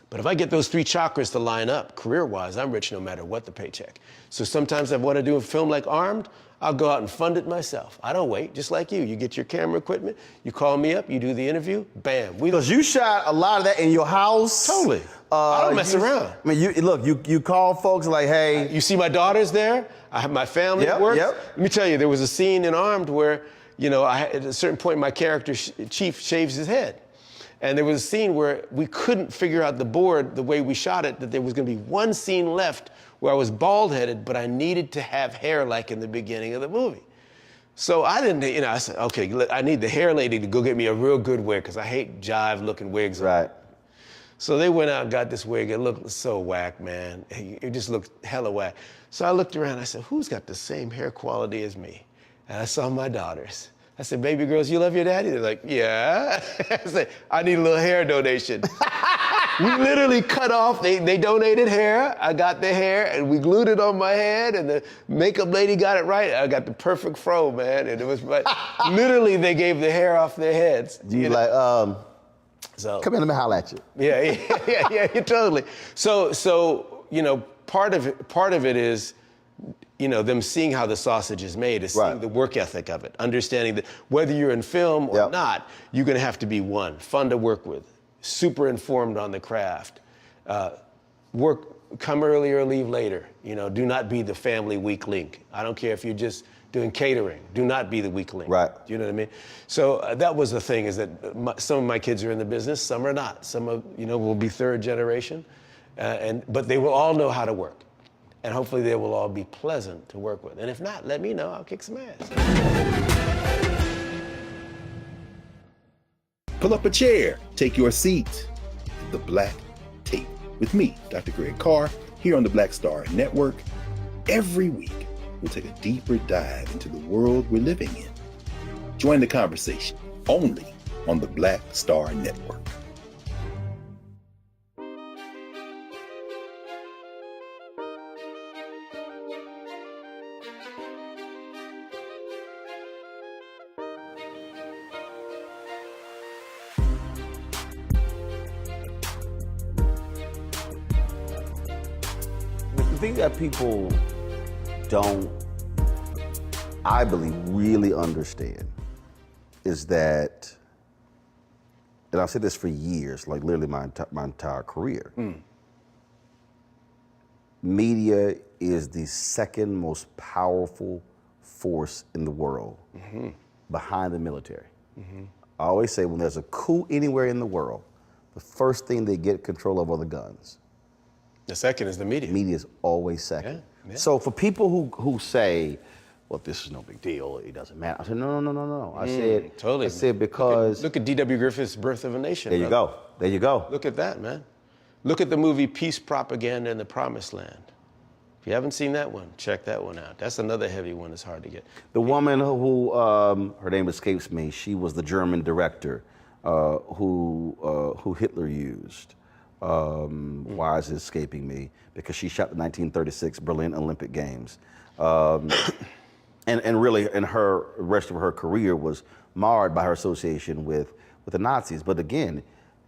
But if I get those 3 chakras to line up, career-wise, I'm rich no matter what the paycheck. So sometimes I want to do a film like Armed, I'll go out and fund it myself. I don't wait, just like you. You get your camera equipment, you call me up, you do the interview, bam. Because you shot a lot of that in your house. Totally. I don't mess around. I mean, you call folks like, hey. You see my daughters there? I have my family at work. Yep. Let me tell you, there was a scene in Armed where, you know, at a certain point, my character, Chief, shaves his head. And there was a scene where we couldn't figure out the board, the way we shot it, that there was going to be one scene left where I was bald-headed, but I needed to have hair like in the beginning of the movie. So I didn't, you know, I said, okay, I need the hair lady to go get me a real good wig because I hate jive-looking wigs. Right. So they went out and got this wig. It looked so whack, man. It just looked hella whack. So I looked around. I said, who's got the same hair quality as me? And I saw my daughters. I said, baby girls, you love your daddy? They're like, yeah. I said, I need a little hair donation. We literally cut off, they donated hair. I got the hair and we glued it on my head and the makeup lady got it right. I got the perfect fro, man. And it was right. Literally, they gave the hair off their heads. You know? like, So, come in, let me holler at you. yeah, totally. So you know, part of it is, you know, them seeing how the sausage is made, is seeing the work ethic of it, understanding that whether you're in film or not, you're going to have to be fun to work with, super informed on the craft, come early or leave later. You know, do not be the family weak link. I don't care if you're just doing catering. Do not be the weak link. Right. Do you know what I mean? So that was the thing, is that some of my kids are in the business, some are not. Some of, you know, will be third generation, but they will all know how to work. And hopefully they will all be pleasant to work with. And if not, let me know, I'll kick some ass. Pull up a chair, take your seat. The Black Tape with me, Dr. Greg Carr, here on the Black Star Network. Every week, we'll take a deeper dive into the world we're living in. Join the conversation only on the Black Star Network. The thing that people don't, I believe, really understand is that, and I've said this for years, like literally my entire career, media is the second most powerful force in the world behind the military. I always say when there's a coup anywhere in the world, the first thing they get control of are the guns. The second is the media. Media is always second. Yeah. So for people who say, well, this is no big deal, it doesn't matter. I said, no. I said, totally. I said, because. Look at D.W. Griffith's Birth of a Nation. There you go. There you go. Look at that, man. Look at the movie Peace Propaganda in the Promised Land. If you haven't seen that one, check that one out. That's another heavy one that's hard to get. The woman who, her name escapes me, she was the German director who Hitler used. Why is it escaping me? Because she shot the 1936 Berlin Olympic Games. And really, and her rest of her career was marred by her association with the Nazis. But again,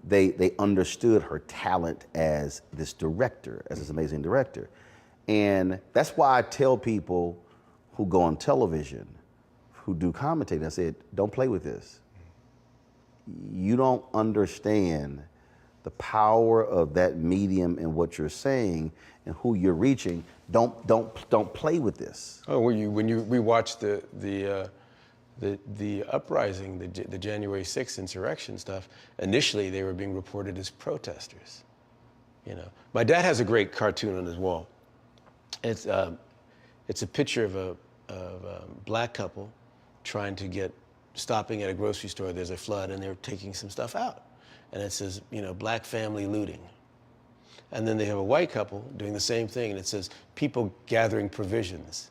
they understood her talent as this director, as this amazing director. And that's why I tell people who go on television, who do commentating, I said, don't play with this. You don't understand the power of that medium and what you're saying and who you're reaching. Don't play with this. Oh, we watched the uprising, the January 6th insurrection stuff. Initially, they were being reported as protesters. You know, my dad has a great cartoon on his wall. It's a picture of a black couple stopping at a grocery store. There's a flood, and they're taking some stuff out. And it says, you know, black family looting. And then they have a white couple doing the same thing, and it says, people gathering provisions.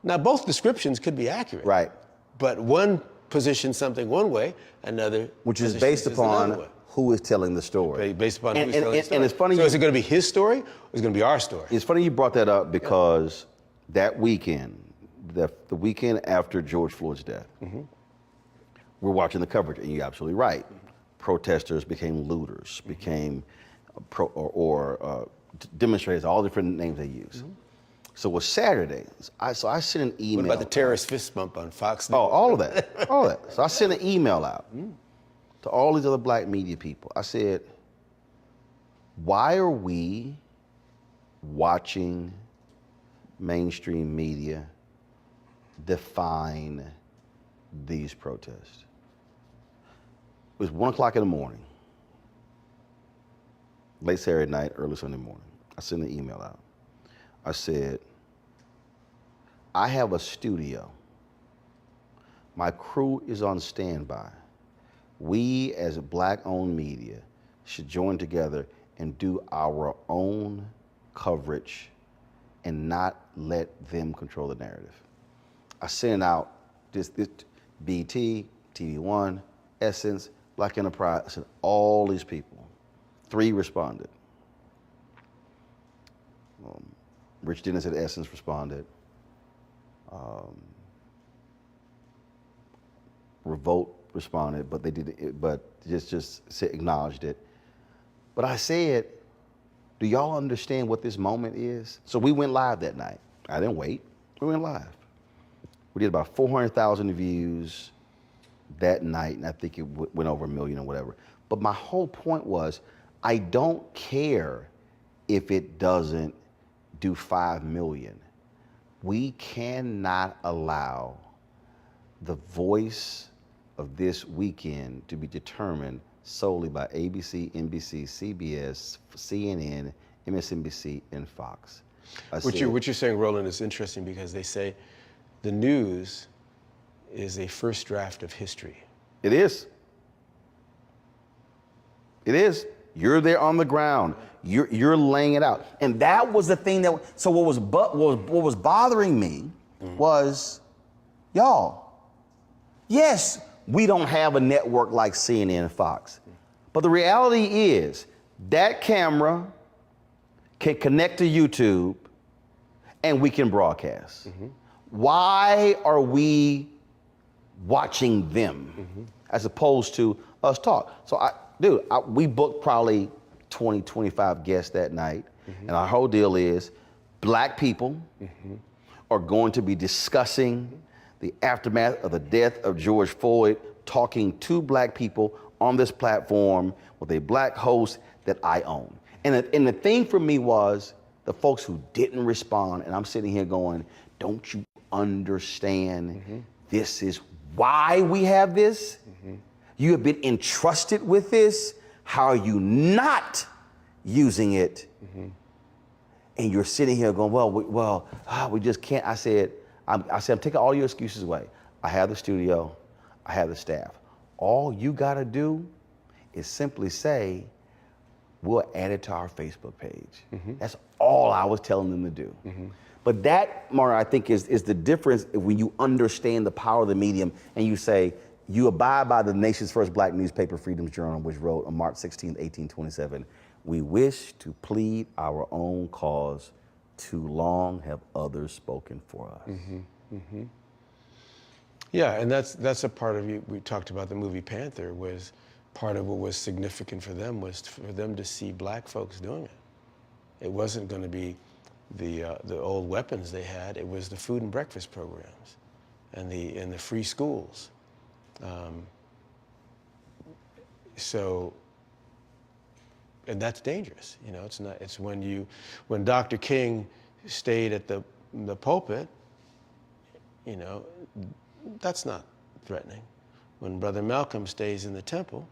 Now, both descriptions could be accurate. Right. But one positions something one way, another which is based upon who is telling the story. Based upon who's telling the story. And it's funny. So is it going to be his story, or is it going to be our story? It's funny you brought that up because that weekend, the weekend after George Floyd's death, we're watching the coverage, and you're absolutely right. Protesters became looters, became demonstrators, all different names they use. So it was Saturday. So I sent an email. What about the terrorist fist bump on Fox News? Oh, all of that, all of that. So I sent an email out to all these other black media people. I said, why are we watching mainstream media define these protests? It was 1 o'clock in the morning, late Saturday night, early Sunday morning. I sent an email out. I said, I have a studio. My crew is on standby. We as black-owned media should join together and do our own coverage and not let them control the narrative. I sent out BT, TV One, Essence, Black Enterprise. I said, all these people. 3 responded. Rich Dennis at Essence responded. Revolt responded, but they did it, but just acknowledged it. But I said, do y'all understand what this moment is? So we went live that night. I didn't wait. We went live. We did about 400,000 views that night, and I think it went over 1 million or whatever. But my whole point was, I don't care if it doesn't do 5 million. We cannot allow the voice of this weekend to be determined solely by ABC, NBC, CBS, CNN, MSNBC, and Fox. What you're saying, Roland, is interesting because they say the news is a first draft of history. It is. It is. You're there on the ground. You're laying it out, and that was the thing that. So what was bothering me was, y'all. Yes, we don't have a network like CNN and Fox, but the reality is that camera can connect to YouTube, and we can broadcast. Why are we watching them as opposed to us talk? So we booked probably 20, 25 guests that night. And our whole deal is Black people are going to be discussing the aftermath of the death of George Floyd, talking to Black people on this platform with a Black host that I own. And the thing for me was the folks who didn't respond, and I'm sitting here going, don't you understand this is why we have this? You have been entrusted with this. How are you not using it? And you're sitting here going, we just can't. I said, I'm taking all your excuses away. I have the studio, I have the staff. All you gotta do is simply say, we'll add it to our Facebook page. That's all I was telling them to do. But that, Mario, I think is the difference when you understand the power of the medium and you say, you abide by the nation's first Black newspaper, Freedom's Journal, which wrote on March 16, 1827, we wish to plead our own cause. Too long have others spoken for us. Yeah, and that's a part of you. We talked about the movie Panther. Was part of what was significant for them was for them to see Black folks doing it. It wasn't going to be the old weapons they had. It was the food and breakfast programs, and the free schools. And that's dangerous. You know, it's not. It's when Dr. King stayed at the pulpit. You know, that's not threatening. When Brother Malcolm stays in the temple,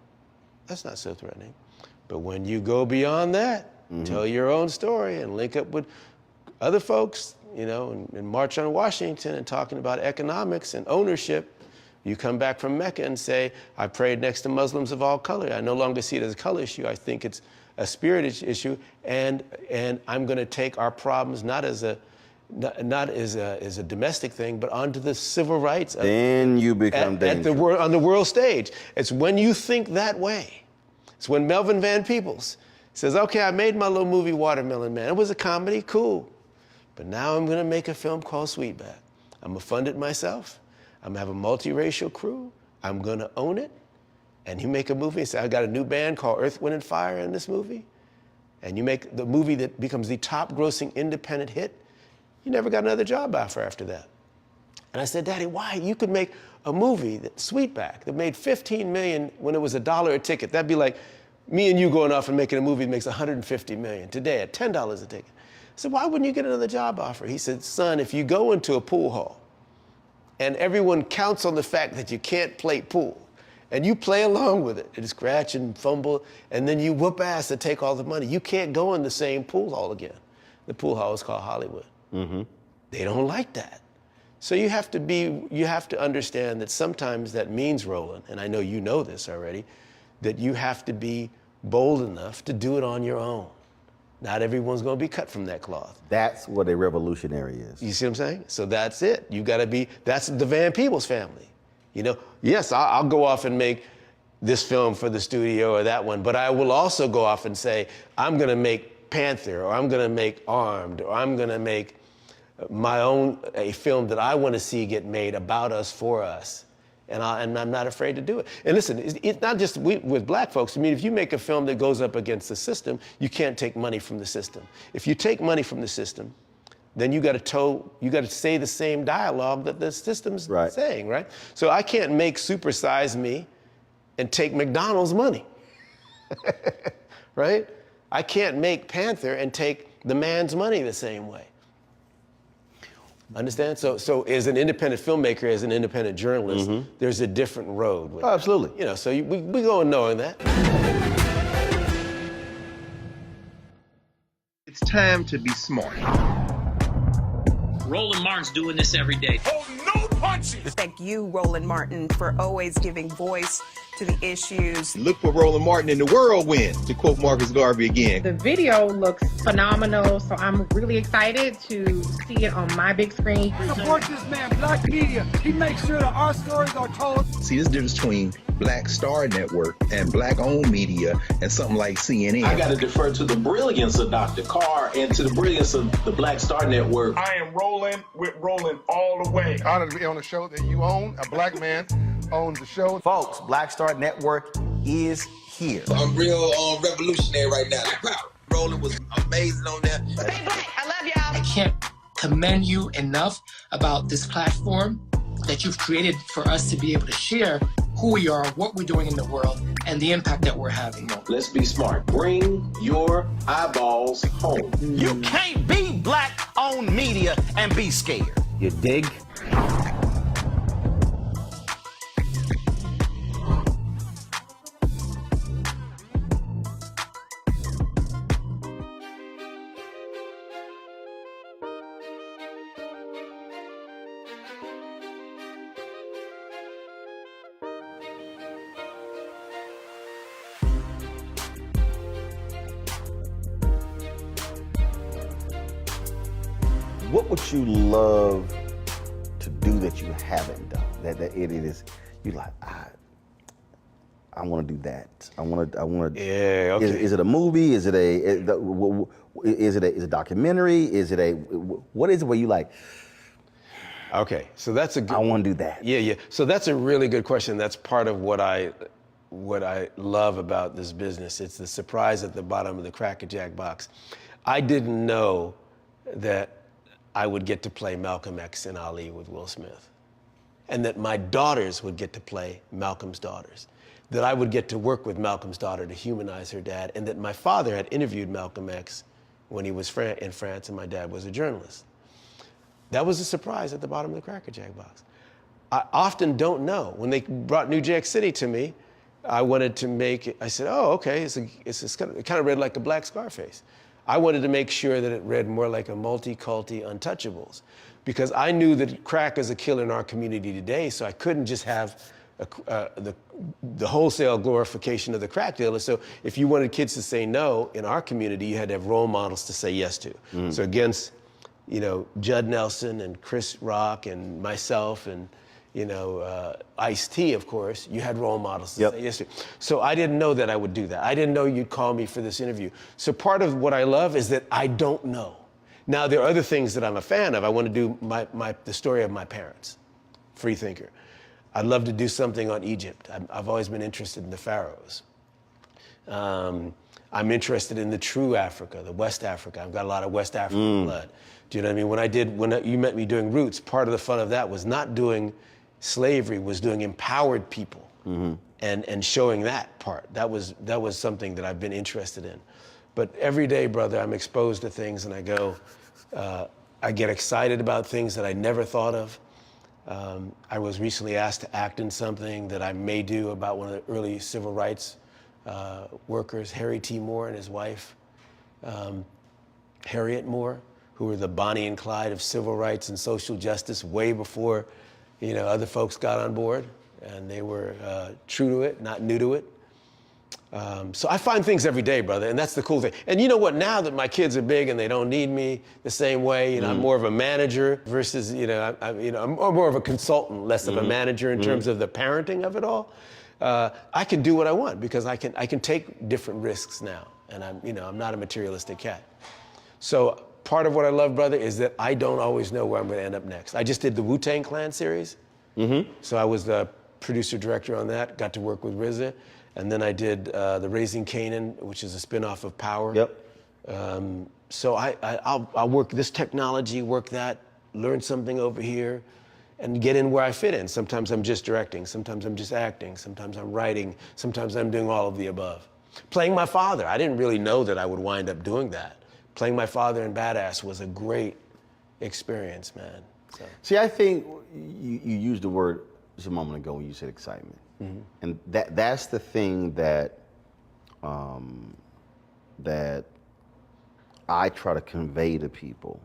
that's not so threatening. But when you go beyond that, tell your own story and link up with other folks, you know, and march on Washington and talking about economics and ownership, you come back from Mecca and say, I prayed next to Muslims of all color. I no longer see it as a color issue. I think it's a spirit issue, and I'm going to take our problems not as a domestic thing, but onto the civil rights. Then you become dangerous. On the world stage. It's when you think that way. It's when Melvin Van Peebles says, okay, I made my little movie Watermelon Man. It was a comedy, cool. But now I'm gonna make a film called Sweetback. I'm gonna fund it myself. I'm gonna have a multiracial crew. I'm gonna own it. And you make a movie and say, I got a new band called Earth, Wind, and Fire in this movie. And you make the movie that becomes the top grossing independent hit. You never got another job offer after that. And I said, Daddy, why? You could make a movie, Sweetback, that made $15 million when it was $1 a ticket. That'd be like me and you going off and making a movie that makes $150 million today at $10 a ticket. I said, why wouldn't you get another job offer? He said, son, if you go into a pool hall and everyone counts on the fact that you can't play pool, and you play along with it and scratch and fumble, and then you whoop ass to take all the money, you can't go in the same pool hall again. The pool hall is called Hollywood. They don't like that. So you have to understand that sometimes that means, Roland, and I know you know this already, that you have to be bold enough to do it on your own. Not everyone's gonna be cut from that cloth. That's what a revolutionary is. You see what I'm saying? So that's it. You gotta be, that's the Van Peebles family. You know, yes, I'll go off and make this film for the studio or that one, but I will also go off and say, I'm gonna make Panther, or I'm gonna make Armed, or I'm gonna make my own, a film that I wanna see get made about us, for us. And I'm not afraid to do it. And listen, it's not just with black folks. I mean, if you make a film that goes up against the system, you can't take money from the system. If you take money from the system, then you got to say the same dialogue that the system's saying, right? So I can't make Super Size Me and take McDonald's money, right? I can't make Panther and take the man's money the same way. Understand? So as an independent filmmaker, as an independent journalist, there's a different road. Oh, absolutely. You know, so we go in knowing that. It's time to be smart. Roland Martin's doing this every day. Oh, no punches! Thank you, Roland Martin, for always giving voice to the issues. Look for Roland Martin in the whirlwind, to quote Marcus Garvey again. The video looks phenomenal, so I'm really excited to see it on my big screen. Support this man, Black Media. He makes sure that our stories are told. See, there's a difference between Black Star Network and Black-owned media and something like CNN. I got to defer to the brilliance of Dr. Carr and to the brilliance of the Black Star Network. I am rolling with Roland all the way. Honored to be on a show that you own. A black man owns the show. Folks, Black Star Network is here. I'm real revolutionary right now. Wow, Roland was amazing on there. Stay black. I love y'all. I can't commend you enough about this platform that you've created for us to be able to share who we are, what we're doing in the world, and the impact that we're having. Let's be smart. Bring your eyeballs home. You can't be black-owned media and be scared. You dig? What would you love to do that you haven't done? That it is, you like, I want to do that. I want to. Yeah. Okay. Is it a movie? Is it a documentary? Is it what is it where you like? Okay, so that's a good. I want to do that. Yeah. So that's a really good question. That's part of what I love about this business. It's the surprise at the bottom of the Cracker Jack box. I didn't know that I would get to play Malcolm X in Ali with Will Smith, and that my daughters would get to play Malcolm's daughters, that I would get to work with Malcolm's daughter to humanize her dad, and that my father had interviewed Malcolm X when he was in France and my dad was a journalist. That was a surprise at the bottom of the Cracker Jack box. I often don't know. When they brought New Jack City to me, I wanted to make it, I said, oh, okay, it kind of read like a Black Scarface. I wanted to make sure that it read more like a multi-culti Untouchables, because I knew that crack is a killer in our community today, so I couldn't just have the wholesale glorification of the crack dealer. So if you wanted kids to say no in our community, you had to have role models to say yes to. So against, Judd Nelson and Chris Rock and myself and, Ice-T, of course, you had role models to say yes to. So I didn't know that I would do that. I didn't know you'd call me for this interview. So part of what I love is that I don't know. Now, there are other things that I'm a fan of. I want to do the story of my parents, free thinker. I'd love to do something on Egypt. I've always been interested in the pharaohs. I'm interested in the true Africa, the West Africa. I've got a lot of West African blood. Do you know what I mean? When you met me doing Roots, part of the fun of that was not doing slavery, was doing empowered people and showing that part. That was something that I've been interested in. But every day, brother, I'm exposed to things and I go, I get excited about things that I never thought of. I was recently asked to act in something that I may do about one of the early civil rights workers, Harry T. Moore and his wife, Harriet Moore, who were the Bonnie and Clyde of civil rights and social justice way before, other folks got on board, and they were true to it, not new to it. So I find things every day, brother, and that's the cool thing. And you know what? Now that my kids are big and they don't need me the same way, I'm more of a manager versus, I'm more of a consultant, less of a manager in terms of the parenting of it all. I can do what I want because I can take different risks now, and I'm not a materialistic cat. So part of what I love, brother, is that I don't always know where I'm going to end up next. I just did the Wu-Tang Clan series, so I was the producer director on that. Got to work with RZA. And then I did the Raising Canaan, which is a spin-off of Power. Yep. So I'll work this technology, work that, learn something over here, and get in where I fit in. Sometimes I'm just directing, sometimes I'm just acting, sometimes I'm writing, sometimes I'm doing all of the above. Playing my father, I didn't really know that I would wind up doing that. Playing my father in Badass was a great experience, man. So. See, I think you used the word just a moment ago when you said excitement. And that's the thing that that I try to convey to people.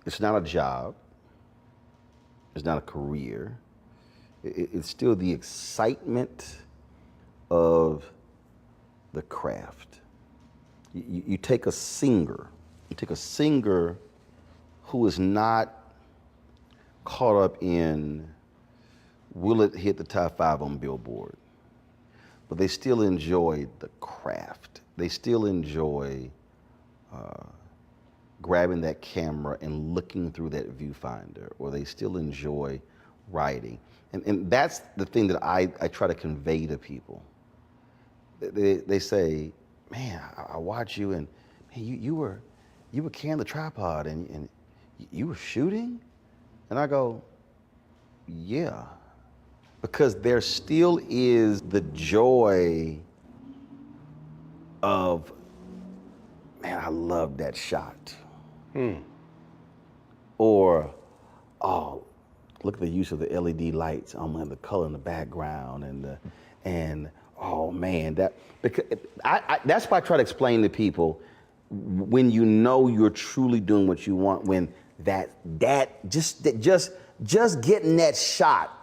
It's not a job. It's not a career. It's still the excitement of the craft. You take a singer. You take a singer who is not caught up in will it hit the top 5 on Billboard? But they still enjoy the craft. They still enjoy grabbing that camera and looking through that viewfinder, or they still enjoy writing. And that's the thing that I try to convey to people. They say, man, I watch you and man, you were carrying the tripod and you were shooting? And I go, yeah. Because there still is the joy of, man, I love that shot. Or, oh, look at the use of the LED lights, and the color in the background, and oh man, that's why I try to explain to people when you know you're truly doing what you want, when just getting that shot,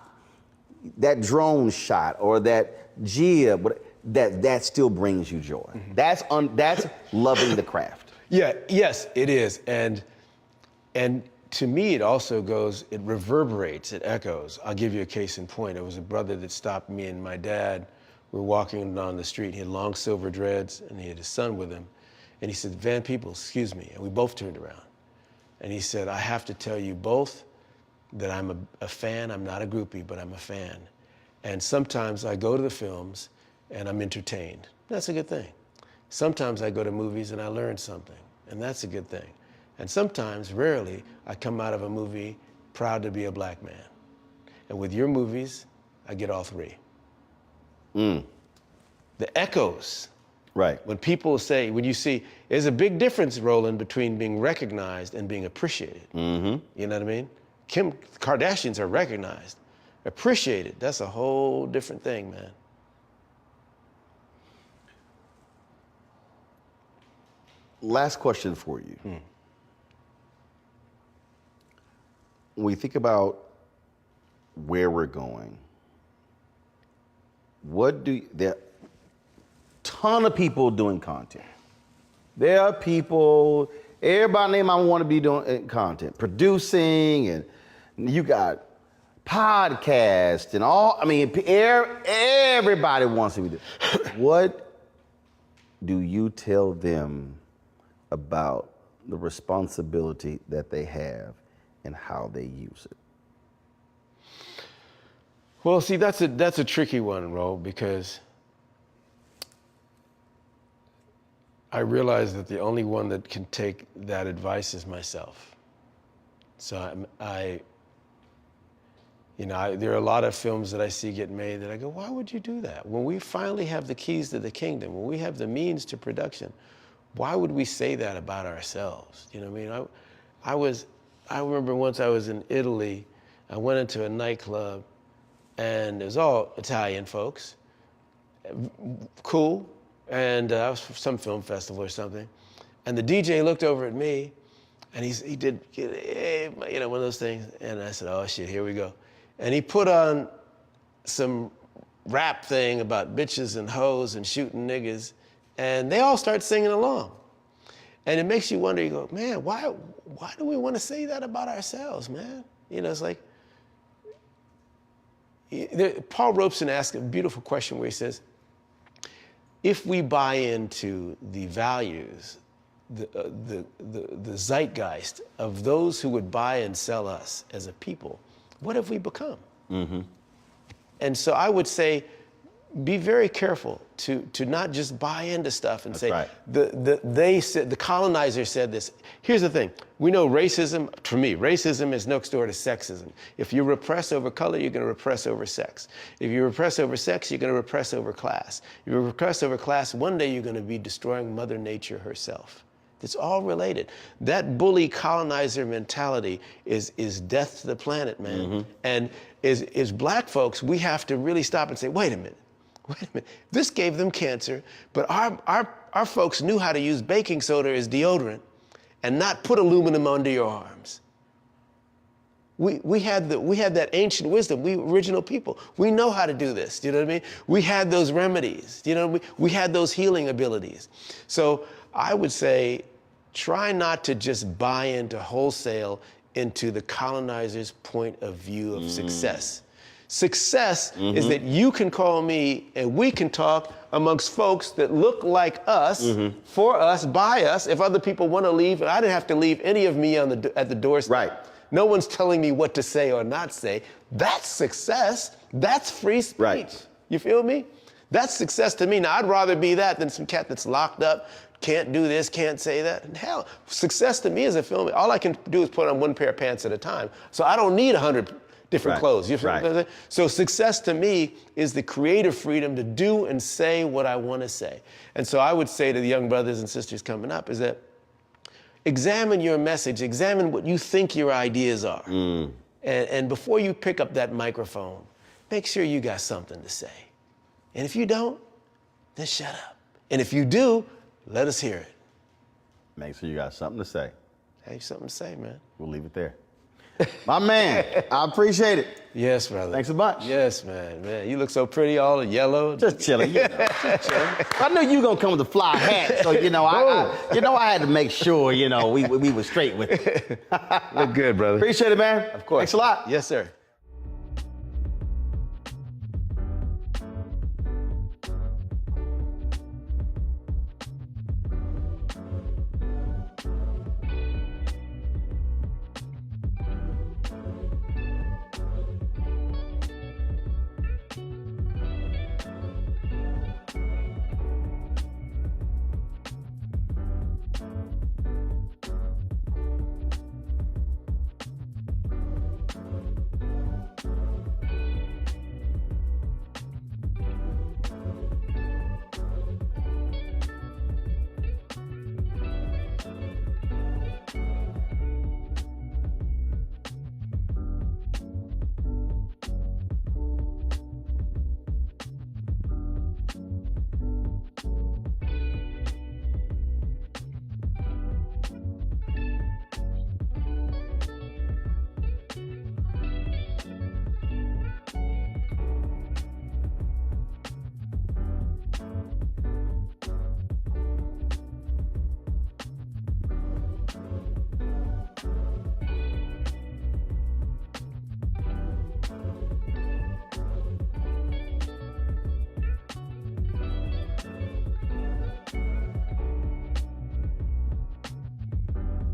that drone shot or that jib, that still brings you joy. That's loving the craft. Yeah, yes, it is. And to me, it also it reverberates, it echoes. I'll give you a case in point. It was a brother that stopped me and my dad. We were walking down the street. He had long silver dreads and he had his son with him. And he said, Van Peebles, excuse me. And we both turned around. And he said, I have to tell you both that I'm a fan. I'm not a groupie, but I'm a fan. And sometimes I go to the films and I'm entertained. That's a good thing. Sometimes I go to movies and I learn something, and that's a good thing. And sometimes, rarely, I come out of a movie proud to be a black man. And with your movies, I get all three. The echoes. Right. When people say, there's a big difference, Roland, between being recognized and being appreciated. You know what I mean? Kim Kardashians are recognized. Appreciated, that's a whole different thing, man. Last question for you. When we think about where we're going, there are a ton of people doing content. There are people, everybody name I want to be doing content, producing, and you got podcasts and all, everybody wants to be doing. What do you tell them about the responsibility that they have and how they use it? Well, see, that's a tricky one, Ro, because I realize that the only one that can take that advice is myself. So there are a lot of films that I see get made that I go, why would you do that? When we finally have the keys to the kingdom, when we have the means to production, why would we say that about ourselves? You know what I mean? I remember once I was in Italy, I went into a nightclub and it was all Italian folks, cool, and I was from some film festival or something, and the DJ looked over at me and he did, one of those things, and I said, oh shit, here we go. And he put on some rap thing about bitches and hoes and shooting niggas, and they all start singing along. And it makes you wonder, you go, man, why do we want to say that about ourselves, man? You know, it's like, Paul Robeson asked a beautiful question where he says, if we buy into the values, the zeitgeist of those who would buy and sell us as a people, what have we become? Mm-hmm. And so I would say, be very careful to not just buy into stuff and say, right. The colonizer said this. Here's the thing. We know racism, for me, racism is next door to sexism. If you repress over color, you're going to repress over sex. If you repress over sex, you're going to repress over class. If you repress over class, one day you're going to be destroying Mother Nature herself. It's all related. That bully colonizer mentality is death to the planet, man. Mm-hmm. And as black folks, we have to really stop and say, wait a minute. This gave them cancer, but our folks knew how to use baking soda as deodorant and not put aluminum under your arms. We had that ancient wisdom. We original people. We know how to do this. Do you know what I mean? We had those remedies. You know, we had those healing abilities. So I would say, try not to just buy into wholesale into the colonizer's point of view of success. Success is that you can call me and we can talk amongst folks that look like us, for us, by us. If other people want to leave, I didn't have to leave any of me at the doorstep. Right. No one's telling me what to say or not say. That's success. That's free speech. Right. You feel me? That's success to me. Now, I'd rather be that than some cat that's locked up, can't do this, can't say that. And hell, success to me as a filmmaker, all I can do is put on one pair of pants at a time. So I don't need 100 different clothes. You feel what I'm saying? So success to me is the creative freedom to do and say what I want to say. And so I would say to the young brothers and sisters coming up is that examine your message, examine what you think your ideas are. And before you pick up that microphone, make sure you got something to say. And if you don't, then shut up. And if you do, let us hear it. Make sure you got something to say. Have something to say, man. We'll leave it there. My man, I appreciate it. Yes, brother. Thanks a bunch. Yes, man. Man, you look so pretty, all yellow. Just chilling, you know. Just chilling. I knew you were gonna come with a fly hat, so you know, I had to make sure, you know, we were straight with it. Look good, brother. Appreciate it, man. Of course. Thanks a lot. Yes, sir.